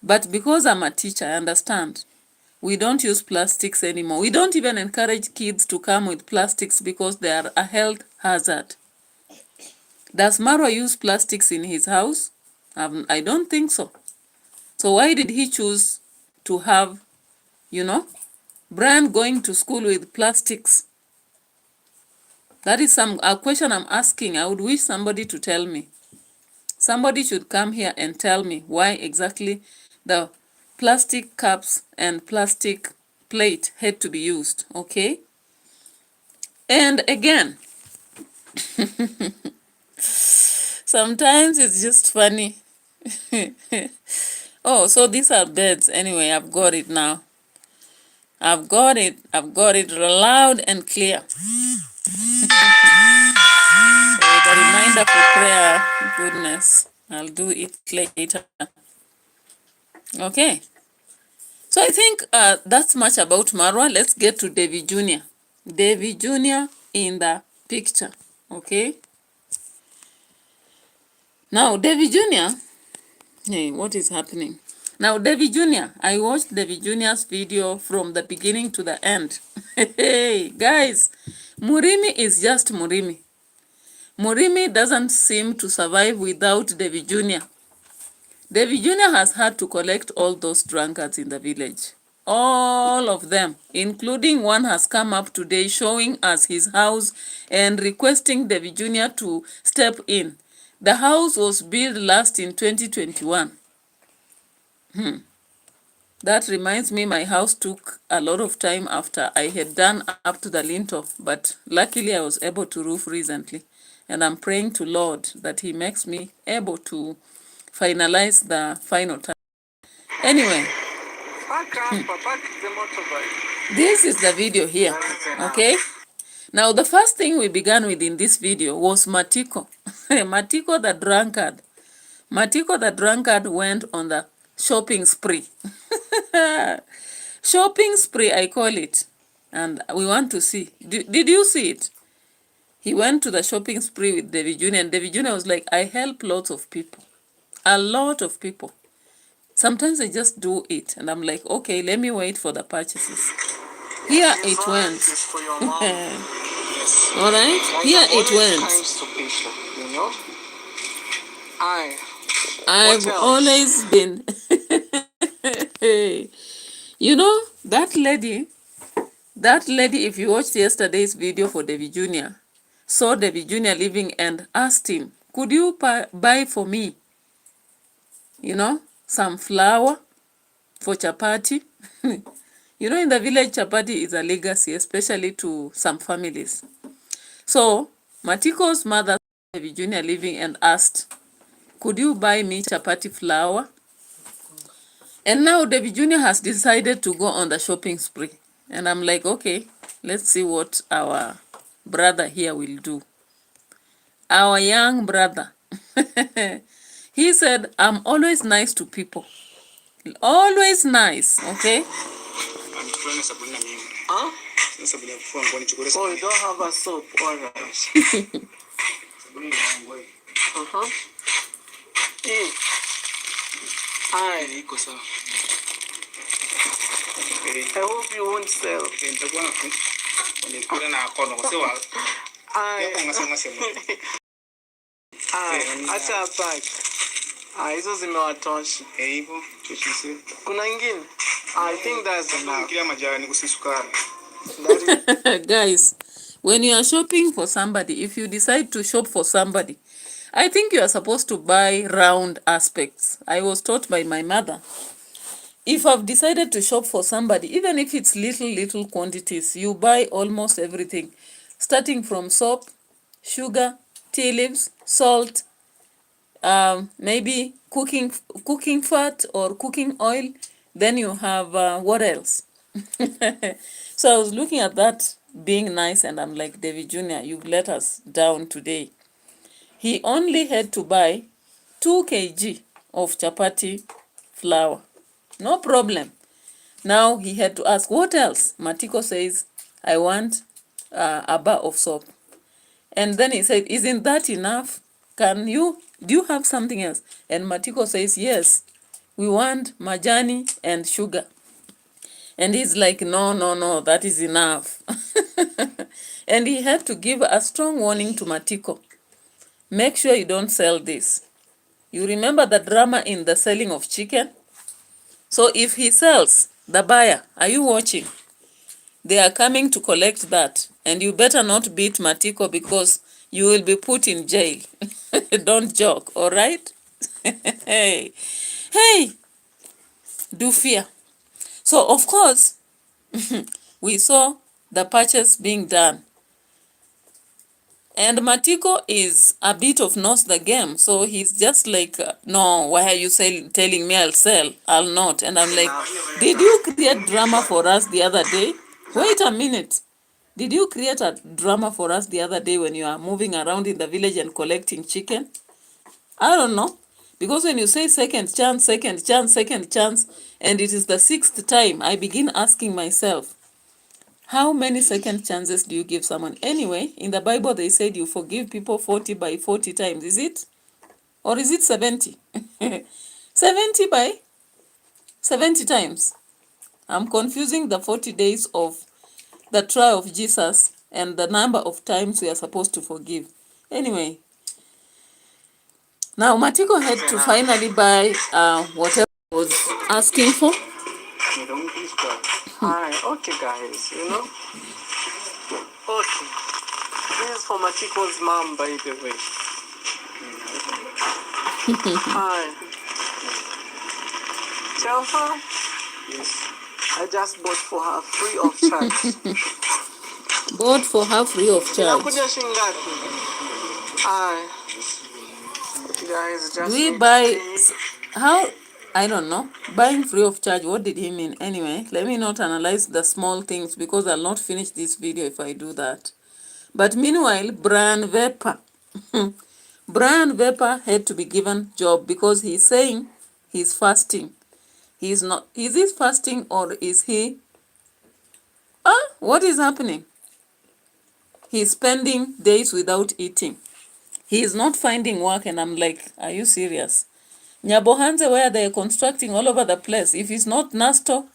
but because I'm a teacher, I understand. We don't use plastics anymore. We don't even encourage kids to come with plastics because they are a health hazard. Does Marwa use plastics in his house? I don't think so. So why did he choose to have, Brian going to school with plastics? That is a question I'm asking. I would wish somebody to tell me. Somebody should come here and tell me why exactly the plastic cups and plastic plate had to be used, okay? And again, sometimes it's just funny. Oh, so these are beds. Anyway, I've got it now. I've got it loud and clear. The reminder for prayer, goodness, I'll do it later. Okay. So I think that's much about Marwa. Let's get to David Jr. David Jr. in the picture. Okay. Now, David Jr. Hey, what is happening? Now, David Jr. I watched David Jr.'s video from the beginning to the end. Hey, guys, MRIMI is just MRIMI. MRIMI doesn't seem to survive without David Jr. David Jr. has had to collect all those drunkards in the village. all of them, including one has come up today showing us his house and requesting David Jr. to step in. The house was built last in 2021. That reminds me, my house took a lot of time after I had done up to the lintel, but luckily I was able to roof recently. And I'm praying to Lord that he makes me able to finalize the final time. Anyway, this is the video here, okay? Now, the first thing we began with in this video was Matiko. Matiko the drunkard. Matiko the drunkard went on the shopping spree. Shopping spree, I call it. And we want to see. Did you see it? He went to the shopping spree with David Jr. And David Jr. was like, I help lots of people. A lot of people. Sometimes I just do it. And I'm like, okay, let me wait for the purchases. Here it went. All right? Here it went. I've always been... You know, that lady, if you watched yesterday's video for David Jr., saw David Jr. living and asked him, could you buy for me, you know, some flour for chapati? You know, in the village, chapati is a legacy, especially to some families. So, Matiko's mother saw David Jr. living and asked, could you buy me chapati flour? And now David Jr. has decided to go on the shopping spree. And I'm like, okay, let's see what our brother here will do. Our young brother. He said, I'm always nice to people. Always nice, okay? Huh? Oh, you don't have a soap or uh-huh. I hope you won't sell. Acha bag. Hizo zimewatosha. Hivyo tushise. Kuna ingine? I think that's enough. Kila majani usisukari. Guys, when you are shopping for somebody, if you decide to shop for somebody, I think you are supposed to buy round aspects. I was taught by my mother. If I've decided to shop for somebody, even if it's little quantities, you buy almost everything. Starting from soap, sugar, tea leaves, salt, maybe cooking fat or cooking oil. Then you have, what else? So I was looking at that being nice and I'm like, David Jr., you've let us down today. He only had to buy 2 kg of chapati flour. No problem. Now he had to ask, what else? Matiko says, I want a bar of soap. And then he said, isn't that enough? Do you have something else? And Matiko says, yes, we want majani and sugar. And he's like, no, that is enough. And he had to give a strong warning to Matiko. Make sure you don't sell this. You remember the drama in the selling of chicken? So if he sells, the buyer, are you watching? They are coming to collect that. And you better not beat Matiko because you will be put in jail. Don't joke, all right? Hey, do fear. So, of course, we saw the purchase being done. And Matiko is a bit of knows the game. So he's just like, no, why are you telling me I'll sell? I'll not. And I'm like, did you create drama for us the other day? Wait a minute. Did you create a drama for us the other day when you are moving around in the village and collecting chicken? I don't know. Because when you say second chance, and it is the 6th time, I begin asking myself, how many second chances do you give someone? Anyway, in the Bible, they said you forgive people 40 by 40 times. Is it? Or is it 70? 70 by 70 times. I'm confusing the 40 days of the trial of Jesus and the number of times we are supposed to forgive. Anyway, now Matiko had to finally buy whatever he was asking for. Hi, okay guys, you know? Okay. This is for Matiko's mom, by the way. Hi. Tell her? Yes. I just bought for her free of charge. Bought for her free of charge. Inakuja shingapi? Hi. Guys, Do just we need buy... to pay. How? I don't know. Buying free of charge, what did he mean? Anyway, let me not analyze the small things because I'll not finish this video if I do that. But meanwhile, Brian Vapor. Brian Vapor had to be given job because he's saying he's fasting. He's not. Is he fasting or is he... what is happening? He's spending days without eating. He is not finding work and I'm like, are you serious? Nyabohanze, where they're constructing all over the place. If it's not Nasto,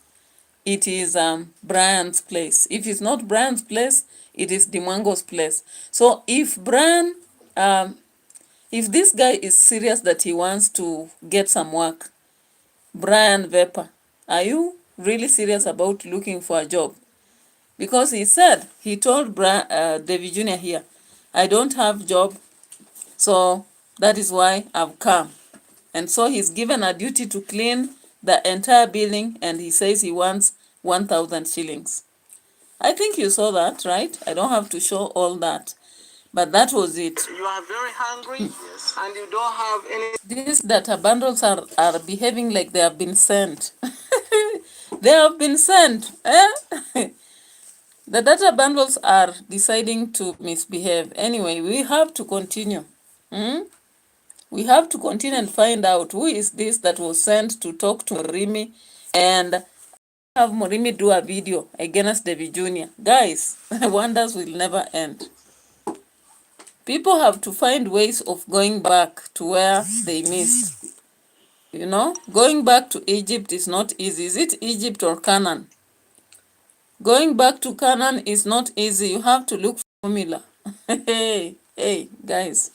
it is Brian's place. If it's not Brian's place, it is Dee Mwango's place. So if Brian, if this guy is serious that he wants to get some work, Brian Vapor, are you really serious about looking for a job? Because he told David Jr. here, I don't have job, so that is why I've come. And so he's given a duty to clean the entire building and he says he wants 1,000 shillings. I think you saw that, right? I don't have to show all that. But that was it. You are very hungry. Yes. And you don't have any... These data bundles are behaving like they have been sent. They have been sent. Eh? The data bundles are deciding to misbehave. Anyway, we have to continue. We have to continue and find out who is this that was sent to talk to MRIMI and have MRIMI do a video against David Jr. Guys, wonders will never end. People have to find ways of going back to where they missed. You know, going back to Egypt is not easy. Is it Egypt or Canaan? Going back to Canaan is not easy. You have to look for formula. Hey, guys.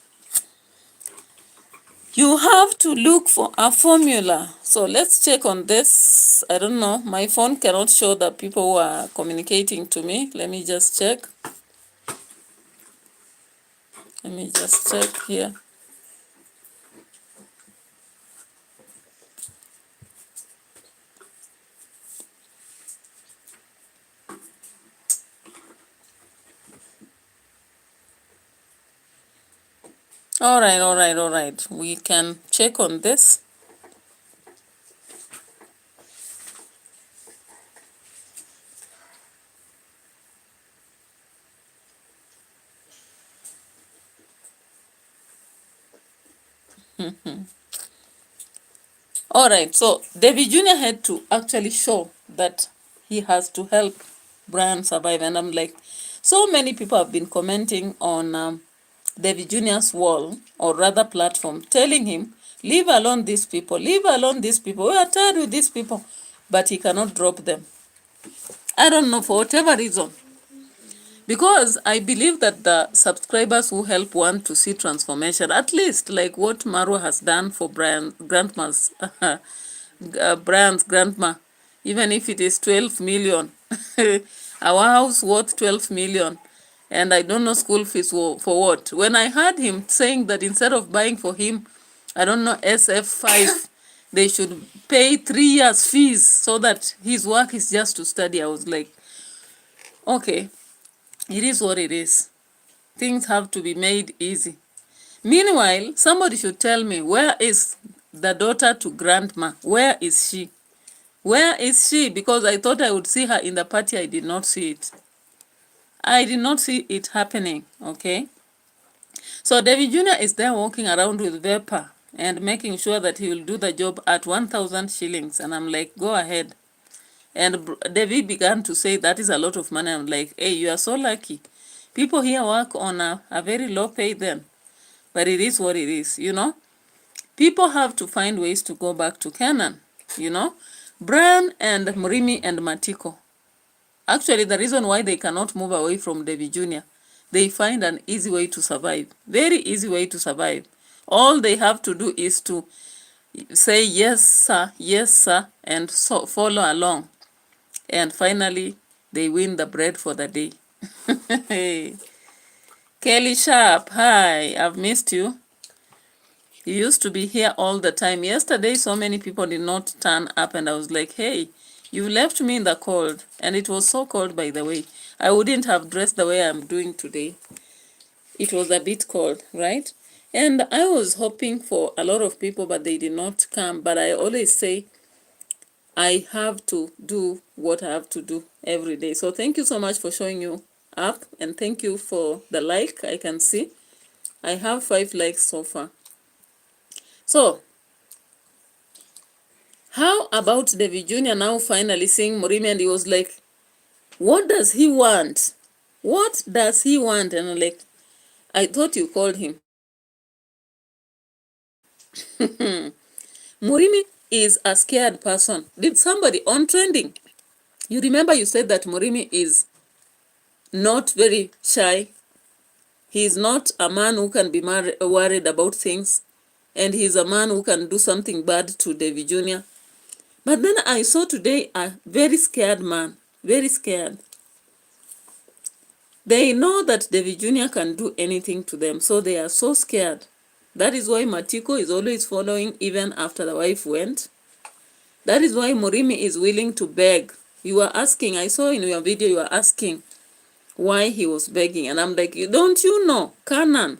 You have to look for a formula. So let's check on this. I don't know. My phone cannot show the people who are communicating to me. Let me just check. Let me just check here. All right. We can check on this. All right, so David Jr. had to actually show that he has to help Brian survive. And I'm like, so many people have been commenting on David Jr.'s wall, or rather platform, telling him, leave alone these people, leave alone these people. We are tired with these people. But he cannot drop them. I don't know, for whatever reason. Because I believe that the subscribers who help want to see transformation, at least like what Marwa has done for Brian's grandma's, Brian's grandma, even if it is 12 million. Our house worth 12 million. And I don't know school fees for what. When I heard him saying that instead of buying for him, I don't know, SF5, they should pay 3 years fees so that his work is just to study, I was like, okay. It is what it is. Things have to be made easy. Meanwhile, somebody should tell me, where is the daughter to grandma? Where is she? Where is she? Because I thought I would see her in the party. I did not see it. I did not see it happening, okay? So David Jr. is there walking around with Vapor and making sure that he will do the job at 1,000 shillings. And I'm like, go ahead. And David began to say that is a lot of money. I'm like, hey, you are so lucky. People here work on a very low pay then. But it is what it is, you know. People have to find ways to go back to Canaan, you know. Brian and MRIMI and Matiko. Actually, the reason why they cannot move away from David Jr., they find an easy way to survive. Very easy way to survive. All they have to do is to, say yes sir, and so follow along. And finally, they win the bread for the day. Hey. Kelly Sharp, hi, I've missed you. You used to be here all the time. Yesterday, so many people did not turn up, and I was like, hey, you left me in the cold. And it was so cold, by the way. I wouldn't have dressed the way I'm doing today. It was a bit cold, right? And I was hoping for a lot of people, but they did not come. But I always say, I have to do what I have to do every day. So thank you so much for showing you up, and thank you for the like. I can see I have 5 likes so far. So how about David Jr. now finally seeing MRIMI, and he was like, what does he want? What does he want? And I'm like, I thought you called him. MRIMI is a scared person. Did somebody on trending? You remember you said that MRIMI is not very shy. He is not a man who can be worried about things. And he's a man who can do something bad to David Jr. But then I saw today a very scared man. Very scared. They know that David Jr. can do anything to them, so they are so scared. That is why Matiko is always following even after the wife went. That is why MRIMI is willing to beg. You are asking, I saw in your video, you are asking why he was begging. And I'm like, don't you know? Canaan.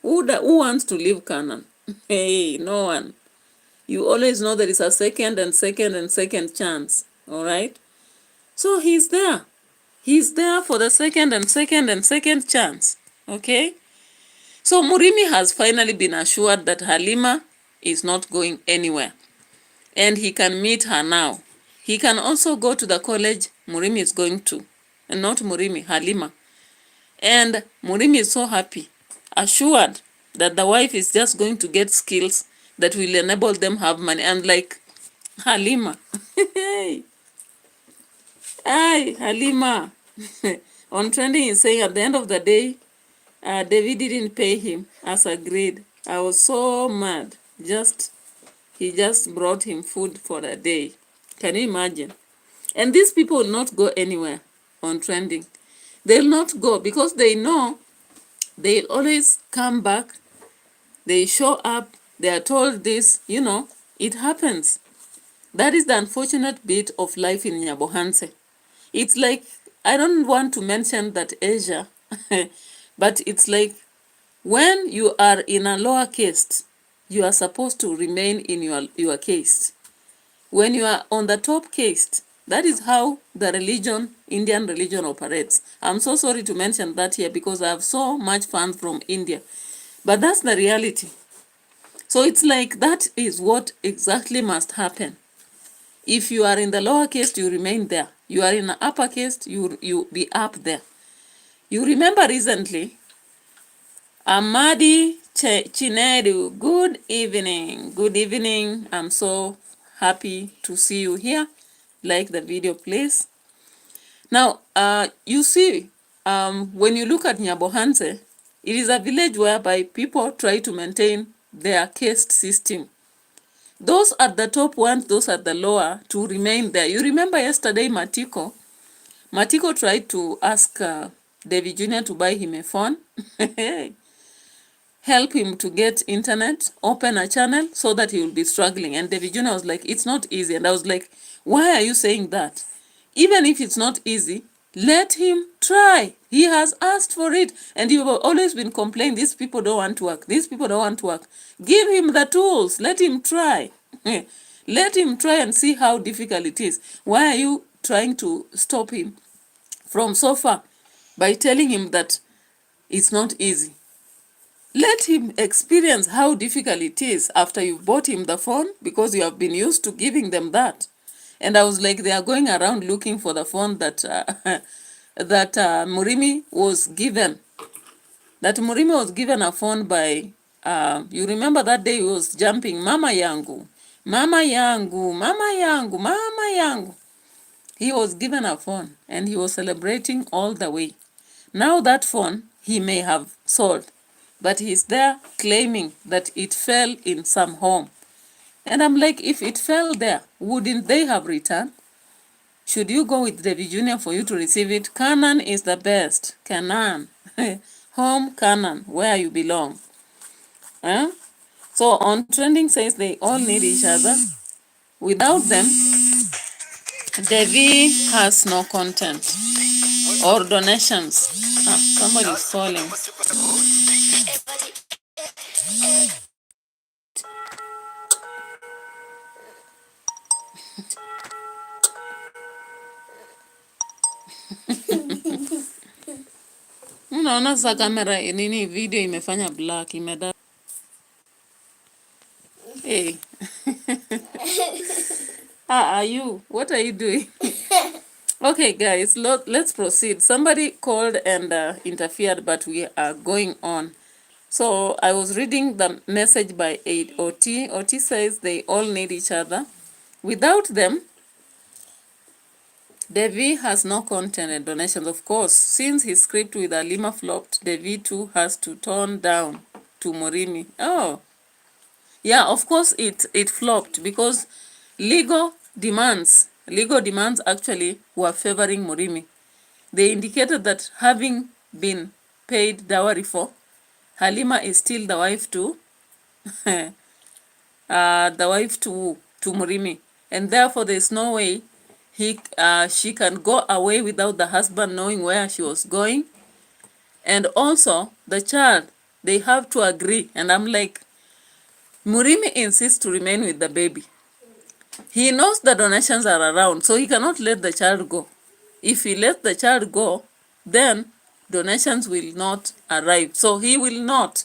Who wants to leave Canaan? Hey, no one. You always know there is a second and second and second chance. All right? So he's there. He's there for the second and second and second chance. Okay? So MRIMI has finally been assured that Halima is not going anywhere. And he can meet her now. He can also go to the college MRIMI is going to. And not MRIMI, Halima. And MRIMI is so happy, assured that the wife is just going to get skills that will enable them have money. And like, Halima. Hey. Hi, Halima. On trending is saying at the end of the day, David didn't pay him as agreed. I was so mad. He just brought him food for the day. Can you imagine? And these people will not go anywhere on trending. They'll not go because they know they'll always come back. They show up. They are told this, it happens. That is the unfortunate bit of life in Nyabohanse. It's like, I don't want to mention that Asia, but it's like when you are in a lower caste, you are supposed to remain in your caste. When you are on the top caste, that is how the religion, Indian religion operates. I'm so sorry to mention that here because I have so much fun from India. But that's the reality. So it's like that is what exactly must happen. If you are in the lower caste, you remain there. You are in the upper caste, you be up there. You remember recently, Amadi Chinedu, good evening. Good evening. I'm so happy to see you here. Like the video, please. Now, you see, when you look at Nyabohanse, it is a village whereby people try to maintain their caste system. Those at the top ones, those at the lower, to remain there. You remember yesterday, Matiko tried to ask David Jr. to buy him a phone. Help him to get internet, open a channel so that he will be struggling. And David Jr. was like, it's not easy. And I was like, why are you saying that? Even if it's not easy, let him try. He has asked for it. And you've always been complaining, these people don't want to work. These people don't want to work. Give him the tools. Let him try. Let him try and see how difficult it is. Why are you trying to stop him from so far by telling him that it's not easy? Let him experience how difficult it is after you've bought him the phone because you have been used to giving them that. And I was like, they are going around looking for the phone that MRIMI was given. That MRIMI was given a phone by, you remember that day he was jumping, Mama Yangu, Mama Yangu, Mama Yangu, Mama Yangu. He was given a phone and he was celebrating all the way. Now that phone he may have sold, but he's there claiming that it fell in some home. And I'm like, if it fell there, wouldn't they have returned? Should you go with David Jr. for you to receive it? Canaan is the best. Canaan. Home Canaan, where you belong. Huh? So on trending says they all need each other. Without them, Devi has no content or donations. Somebody's calling. Unaona sa kamera nini video imefanya black imeda. Hey. Are you? What are you doing? Okay, guys, let's proceed. Somebody called and interfered, but we are going on. So I was reading the message by OT. OT says they all need each other. Without them, Devi has no content and donations. Of course, since his script with HALIMA flopped, Devi too has to tone down to MRIMI. Oh, yeah, of course it flopped because legal demands actually were favoring MRIMI. They indicated that having been paid dowry for, HALIMA is still the wife to MRIMI, and therefore there's no way she can go away without the husband knowing where she was going. And also the child, they have to agree. And I'm like, MRIMI insists to remain with the baby. He knows the donations are around, so he cannot let the child go. If he lets the child go, then donations will not arrive. So he will not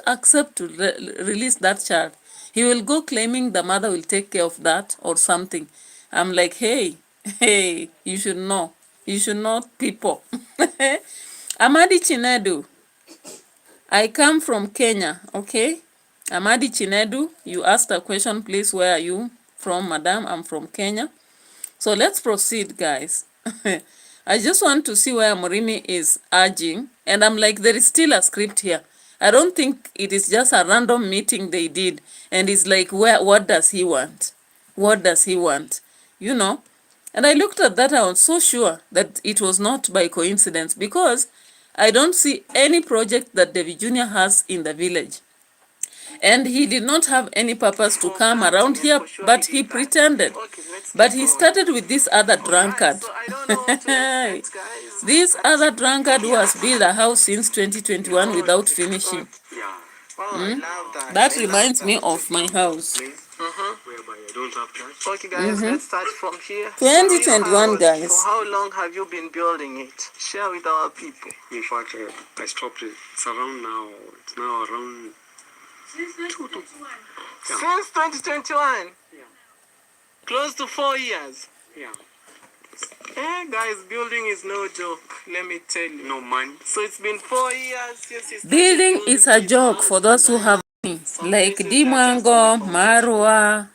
accept to release that child. He will go claiming the mother will take care of that or something. I'm like, hey, you should know. You should know people. Amadi Chinedu, I come from Kenya, okay? Amadi Chinedu, you asked a question, please. Where are you from, madam? I'm from Kenya. So let's proceed, guys. I just want to see where MRIMI is urging. And I'm like, there is still a script here. I don't think it is just a random meeting they did. And it's like, what does he want? What does he want? You know? And I looked at that, I was so sure that it was not by coincidence, because I don't see any project that David Jr. has in the village. And he did not have any purpose to come around here, but he pretended. But he started with this other drunkard. This other drunkard who has built a house since 2021 without finishing. That reminds me of my house. Okay, guys, let's start from here. 2021, guys. For how long have you been building it? Share with our people. In fact, I stopped it. It's around now. It's now around... Since 2021? Yeah. Close to 4 years? Yeah. Hey, guys, building is no joke. Let me tell you. No money. So it's been 4 years since you started Building is a joke for those who have money, like Dee Mwango, MRIMI,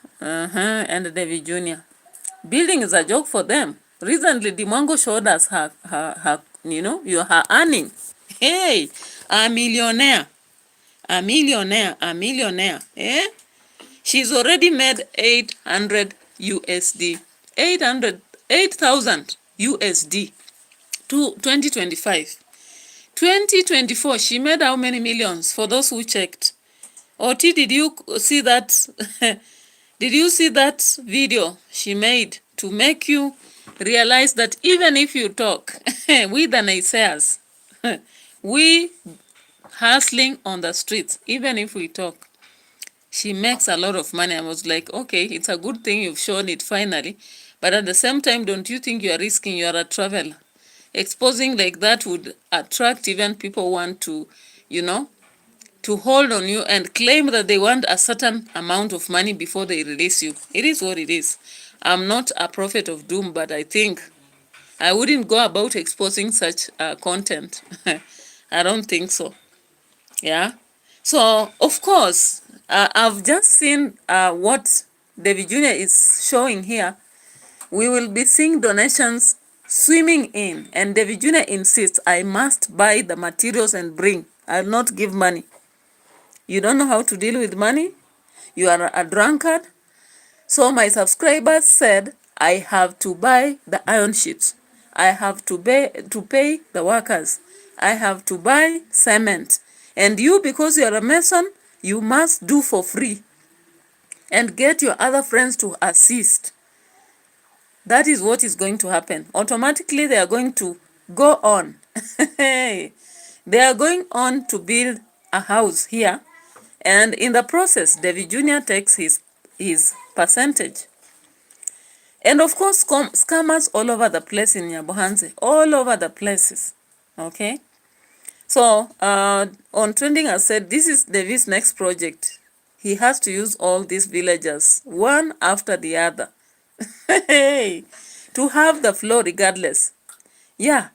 and David Jr. Building is a joke for them. Recently, Dee Mwango showed us her earning. Hey, a millionaire. Eh? She's already made 800 USD. 8,000 USD to 2025. 2024, she made how many millions for those who checked? Oti, did you see that? Did you see that video she made to make you realize that even if you talk, we the naysayers, we hustling on the streets, even if we talk, she makes a lot of money. I was like, okay, it's a good thing you've shown it finally. But at the same time, don't you think you are risking? You are a traveler. Exposing like that would attract even people who want to, to hold on you and claim that they want a certain amount of money before they release you. It is what it is. I'm not a prophet of doom, but I think I wouldn't go about exposing such content. I don't think so. Yeah. So, of course, I've just seen what David Jr. is showing here. We will be seeing donations swimming in. And David Jr. insists, I must buy the materials and bring. I'll not give money. You don't know how to deal with money? you are a drunkard. So my subscribers said, I have to buy the iron sheets. I have to pay the workers. I have to buy cement. And you, because you are a mason, you must do for free. And get your other friends to assist. That is what is going to happen. Automatically, they are going to go on. They are going on to build a house here. And in the process, David Jr. takes his percentage. And of course, scammers all over the place in Nyabohanse, all over the places. Okay? So, on Trending has said, this is David's next project. He has to use all these villagers, one after the other, to have the flow regardless. Yeah.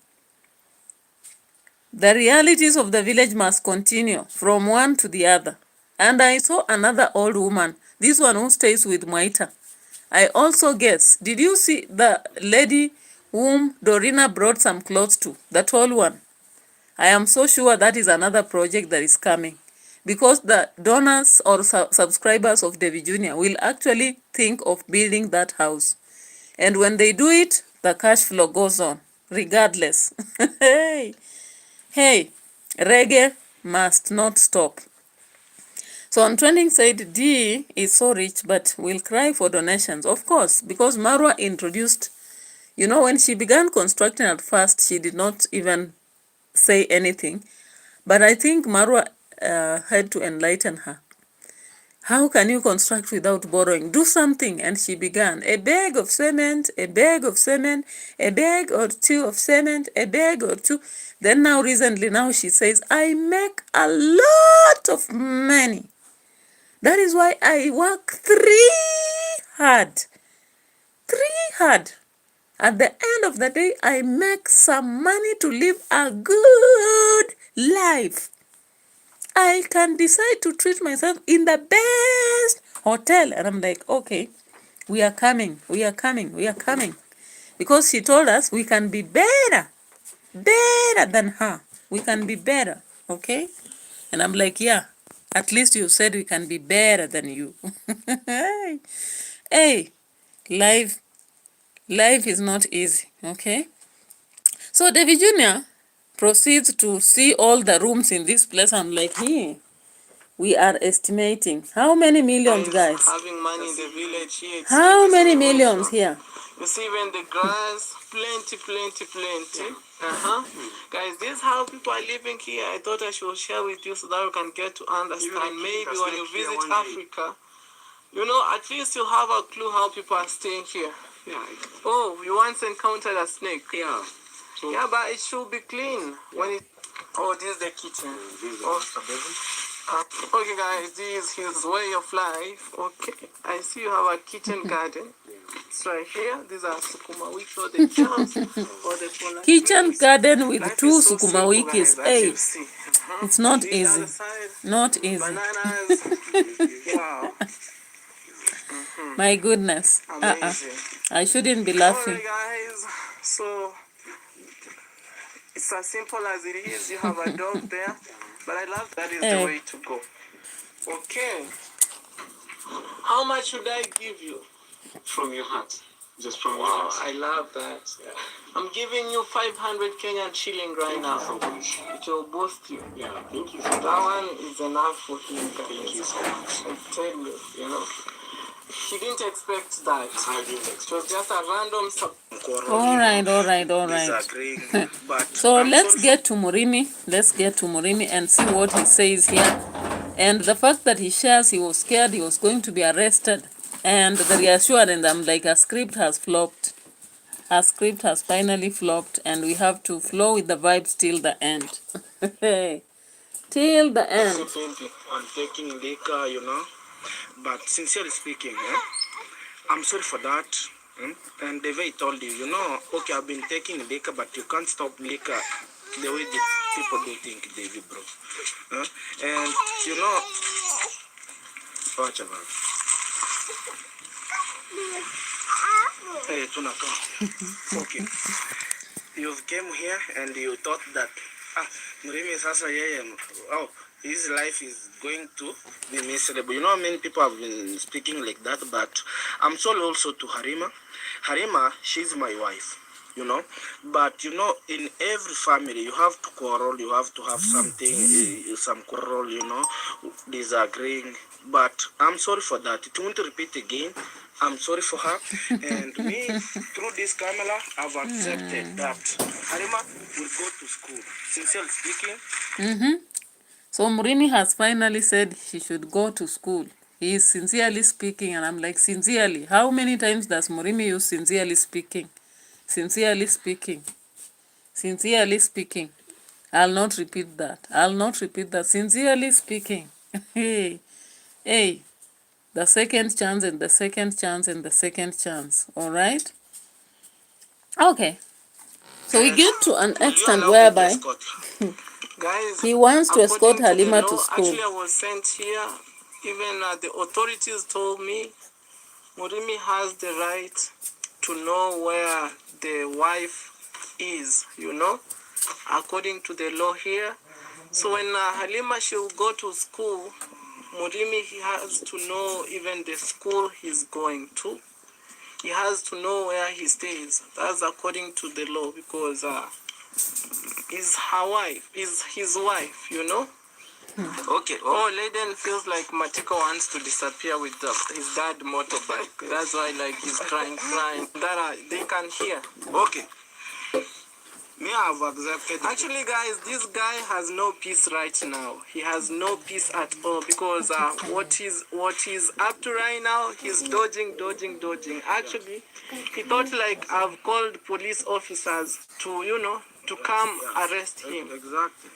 The realities of the village must continue from one to the other. And I saw another old woman, this one who stays with Moita. I also guess, did you see the lady whom Dorina brought some clothes to, the tall one? I am so sure that is another project that is coming. Because the donors or subscribers of David Jr. will actually think of building that house. And when they do it, the cash flow goes on, regardless. Hey, reggae must not stop. So on Trending said, D is so rich, but will cry for donations. Of course, because Marwa introduced, you know, when she began constructing at first, she did not even say anything. But I think Marwa had to enlighten her. How can you construct without borrowing? Do something. And she began. A bag of cement, a bag of cement, a bag or two of cement, a bag or two. Then now recently, now she says, I make a lot of money. That is why I work hard. At the end of the day, I make some money to live a good life. I can decide to treat myself in the best hotel. And I'm like, okay, we are coming. Because she told us we can be better than her. We can be better, okay? And I'm like, yeah, at least you said we can be better than you. Hey, life is not easy, okay? So David Jr. proceeds to see all the rooms in this place. I'm like, here, we are estimating. How many millions, guys? Having money in the village here. How many millions here? You see, when the grass, plenty. Guys, this is how people are living here. I thought I should share with you so that you can get to understand. Maybe when you visit Africa, you know, at least you have a clue how people are staying here. Yeah. Oh, you once encountered a snake? Yeah. So, yeah, but it should be clean when it. Oh, this is the kitchen. Okay, guys, this is his way of life. Okay, I see you have a kitchen garden. It's right here. These are sukuma wiki or the jams or the polar kitchen garden with life 2 so sukuma wikis. Hey, it's not easy. Not easy. Bananas. Wow. My goodness. Amazing. I shouldn't be laughing. Alright, guys. So it's as simple as it is. You have a dog there, but I love that is the way to go. Okay. How much should I give you? From your heart. Just from your Wow, heart. I love that. Yeah. I'm giving you 500 Kenyan shilling right now. So much. It will boost you. Yeah, thank you so That much. one is enough for him, guys. Thank you so much. I tell you, you know. He didn't expect that. I didn't It was just a random All right. So let's get to MRIMI and see what he says here. And the fact that he shares he was scared he was going to be arrested. And the reassurance, I'm like, a script has flopped. Our script has finally flopped, and we have to flow with the vibes till the end. Till the end. On taking liquor, you know. But sincerely speaking, I'm sorry for that. And the way I told you, you know, okay, I've been taking liquor, but you can't stop liquor the way the people do think, David, bro. And, you know, watch about. Hey, Tunaka. Okay. You came here and you thought that, MRIMI sasa yeye, oh, his life is going to be miserable. You know, many people have been speaking like that, but I'm sorry also to Halima. Halima, she's my wife, you know. But you know, in every family, you have to quarrel. You have to have something, some quarrel, you know, disagreeing. But I'm sorry for that. It won't repeat again. I'm sorry for her. And me, through this camera, I've accepted that Halima will go to school. Sincerely speaking. So MRIMI has finally said she should go to school. He is sincerely speaking, and I'm like, sincerely? How many times does MRIMI use sincerely speaking? Sincerely speaking. Sincerely speaking. I'll not repeat that. I'll not repeat that. Sincerely speaking. Hey, hey. The second chance and the second chance and the second chance. All right? Okay. So we get to an extent whereby Guys, he wants to escort according to the Halima law, to school. actually, I was sent here. Even the authorities told me MRIMI has the right to know where the wife is, you know, according to the law here. So when Halima she'll go to school, MRIMI he has to know even the school he's going to. He has to know where he stays. That's according to the law, because is her wife, is his wife, you know. Okay. Oh, Layden feels like Matiko wants to disappear with his dad motorbike. That's why, like, he's crying. That they can hear. Okay. Me, I've accepted. Actually, guys, this guy has no peace right now. He has no peace at all, because what he's up to right now, he's dodging. Actually, he thought like I've called police officers to, you know, to come arrest him. Exactly.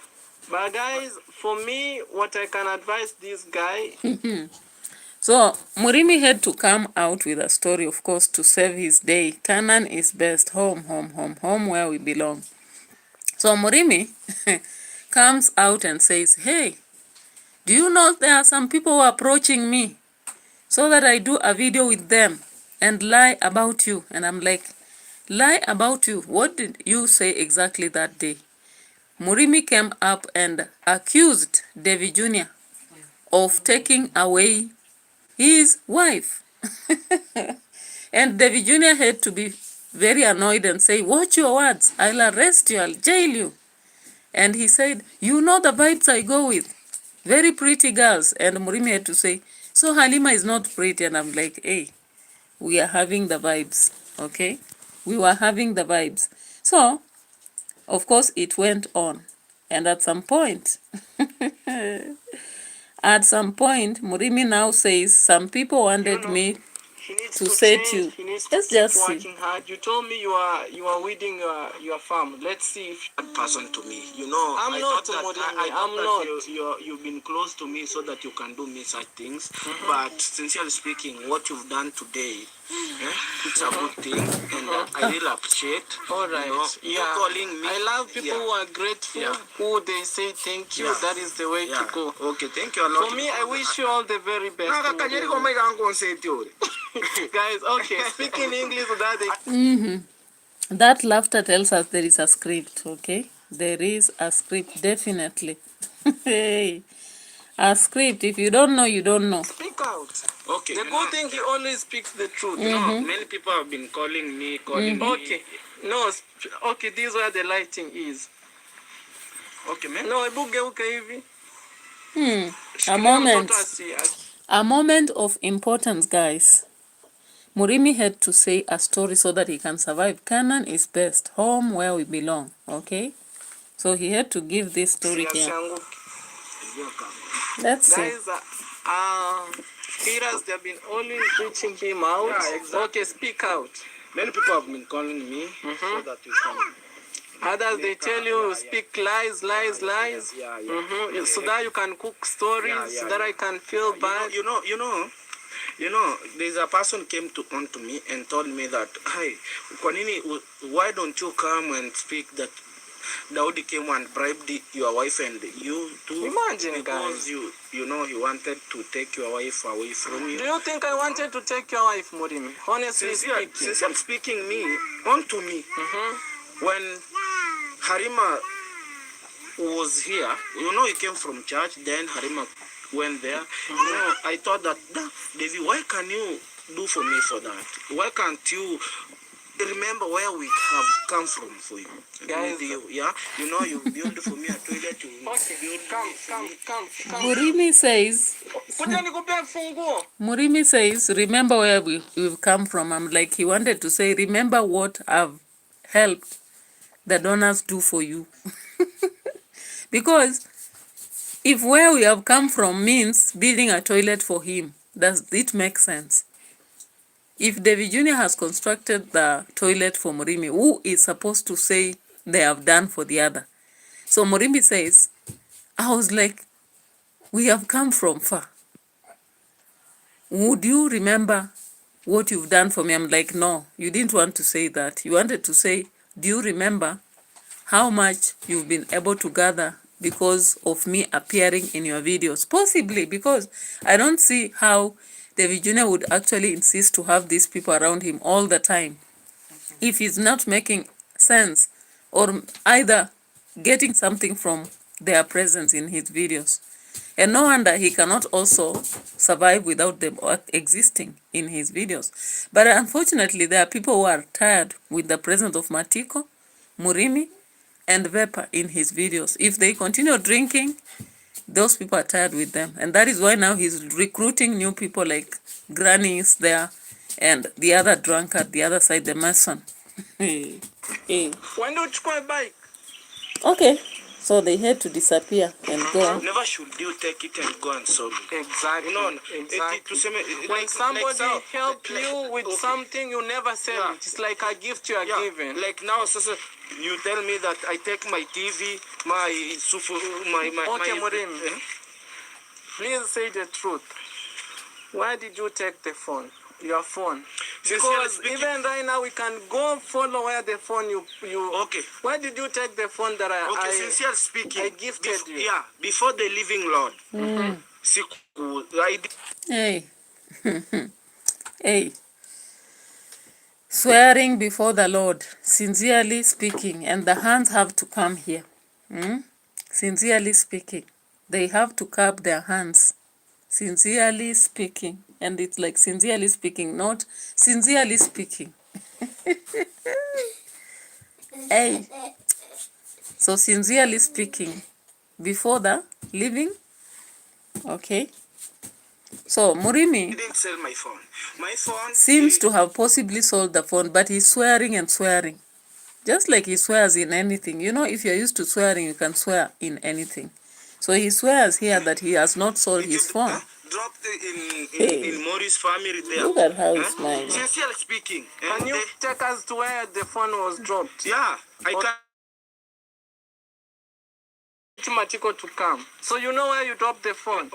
But guys, for me, what I can advise this guy. So MRIMI had to come out with a story, of course, to save his day. Canaan is best. Home where we belong. So MRIMI comes out and says, hey, do you know there are some people who are approaching me so that I do a video with them and lie about you? And I'm like, lie about you? What did you say exactly that day? MRIMI came up and accused David Jr. of taking away his wife. And David Jr. had to be very annoyed and say, watch your words, I'll arrest you, I'll jail you. And he said, you know the vibes I go with, very pretty girls. And MRIMI had to say, so Halima is not pretty. And I'm like, hey, we are having the vibes, okay? We were having the vibes. So, of course, it went on. And at some point, MRIMI now says, some people wanted me to set you. Let's just see. Hard. You told me you are weeding your farm. Let's see if that person to me. You know, I'm not. You've been close to me so that you can do me such things. But sincerely speaking, what you've done today, it's a good thing, and I really appreciate. All right. You know, you're calling me. I love people who are grateful, who they say thank you. That is the way to go. Okay, thank you a lot. For me, I wish you all the very best. Guys, okay, speaking English without That laughter tells us there is a script, okay? There is a script, definitely. Hey, a script. If you don't know, you don't know. Speak out. Okay. The good thing, he always speaks the truth. You know, many people have been calling me. Okay. No, okay, this is where the lighting is. Okay, man. No, A moment of importance, guys. MRIMI had to say a story so that he can survive. Canaan is best. Home where we belong. Okay? So he had to give this story here. Let's see. Guys, haters, they've been always reaching him out. Yeah, exactly. Okay, speak out. Many people have been calling me so that you can. Others, they tell you speak lies. So that you can cook stories, so that I can feel bad. You know, there's a person came onto me and told me that, hey, why don't you come and speak that Daudi came and bribed your wife and you too? Imagine, because guys. You know, he wanted to take your wife away from you. Do you think I wanted to take your wife, MRIMI? Honestly speaking. Since I'm speaking onto me, when Halima was here. You know, he came from church. Then Halima went there. You know, I thought that, Davy, why can you do for me for that? Why can't you remember where we have come from for you? Guys, you know, you build for me a toilet. You okay, build come. Murimi says, Murimi says, remember where we've come from. I'm like, he wanted to say, remember what I've helped the donors do for you. Because if where we have come from means building a toilet for him, does it make sense? If David Jr. has constructed the toilet for Murimi, who is supposed to say they have done for the other? So Murimi says, I was like, we have come from far. Would you remember what you've done for me? I'm like, no, you didn't want to say that. You wanted to say, do you remember how much you've been able to gather because of me appearing in your videos? Possibly, because I don't see how David Jr. would actually insist to have these people around him all the time if he's not making sense or either getting something from their presence in his videos. And no wonder he cannot also survive without them existing in his videos. But unfortunately, there are people who are tired with the presence of Matiko, Murimi, and Vepa in his videos. If they continue drinking, those people are tired with them. And that is why now he's recruiting new people like Granny is there and the other drunkard, the other side, the mason. Why don't you go bike? Okay, so they had to disappear and go. Never should you take it and go and solve it. Exactly. You know, Exactly. When like somebody now, help you with something, you never say it. It's like a gift you are given. Like now, so you tell me that I take my TV, my Okay, my Murim, please say the truth. Why did you take the phone? Your phone? Because even right now we can go follow where the phone you. Okay. Why did you take the phone that Sincerely speaking, I gifted you? Yeah, before the living Lord. Hey. Hey. Swearing before the Lord, sincerely speaking, and the hands have to come here. Sincerely speaking. They have to cup their hands. Sincerely speaking. And it's like sincerely speaking, not sincerely speaking. Hey. So sincerely speaking, before the living. Okay. So Murimi didn't sell my phone. My phone seems to have possibly sold the phone, but he's swearing and swearing. Just like he swears in anything. You know, if you're used to swearing, you can swear in anything. So he swears here that he has not sold his phone. Dropped in Mori's family there. Look at how he's smiling. Sincerely speaking. Can you take us to where the phone was dropped? Yeah, I can. Matiko to come. So you know where you dropped the phone?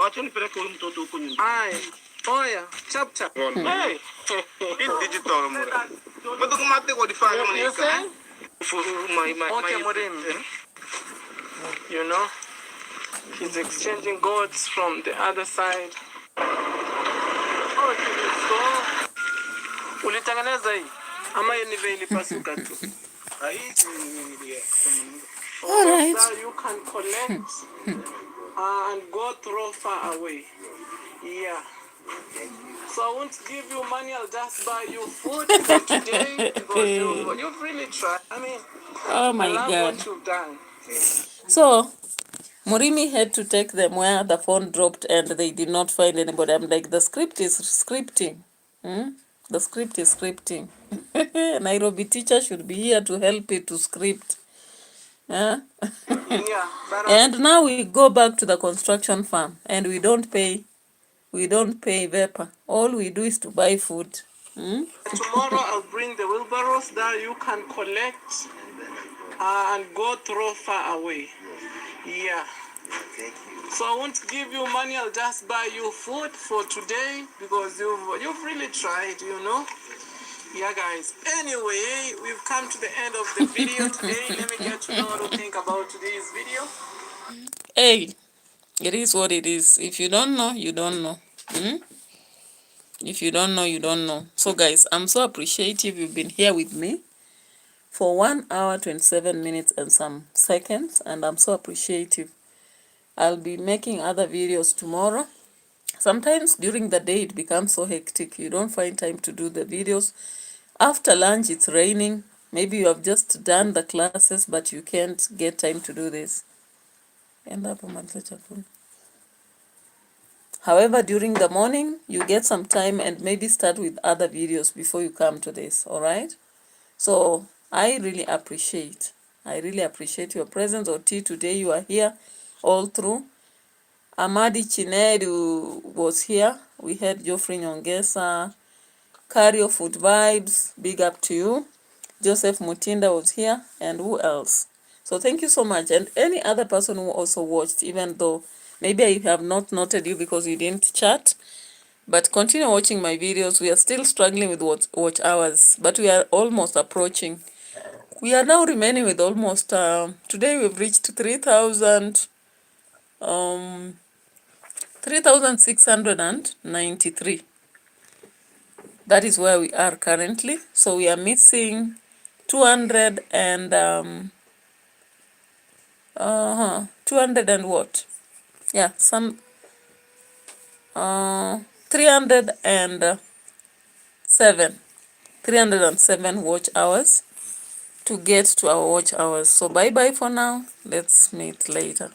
Aye. Oh yeah. Chap. Hey. It's digital. You say? Okay, Murim. You know, he's exchanging goods from the other side. Okay, so ulitengeneza hii ama yenyewe ilipasuka tu? Alright. So you can collect and go throw far away. Yeah. So I won't give you money, I'll just buy you food for today because you've really tried. I mean, Oh my I love God. what you've done. So Murimi had to take them where the phone dropped and they did not find anybody. I'm like, the script is scripting. The script is scripting. Nairobi teacher should be here to help it to script. Yeah, but And now we go back to the construction farm and we don't pay Vepa. All we do is to buy food. tomorrow I'll bring the wheelbarrows that you can collect and go throw far away. Yeah. So I won't give you money, I'll just buy you food for today because you've really tried, you know. Yeah, guys. Anyway, we've come to the end of the video today. Let me get to know what you think about today's video. Hey, it is what it is. If you don't know, you don't know. If you don't know, you don't know. So guys, I'm so appreciative you've been here with me for 1 hour 27 minutes and some seconds, and I'm so appreciative. I'll be making other videos tomorrow. Sometimes during the day it becomes so hectic, you don't find time to do the videos. After lunch it's raining, maybe you have just done the classes but you can't get time to do this. However, during the morning you get some time and maybe start with other videos before you come to this. All right, so I really appreciate your presence. Oti, today you are here all through. Amadi Chinedu was here. We had Geoffrey Nyongesa, Cario Food Vibes, big up to you. Joseph Mutinda was here, and who else? So thank you so much. And any other person who also watched, even though maybe I have not noted you because you didn't chat, but continue watching my videos. We are still struggling with watch hours, but we are almost approaching. We are now remaining with almost, today we've reached 3,693. That is where we are currently. So we are missing 200 and 200 and what? Yeah, some 307 watch hours to get to our watch hours. So bye bye for now. Let's meet later.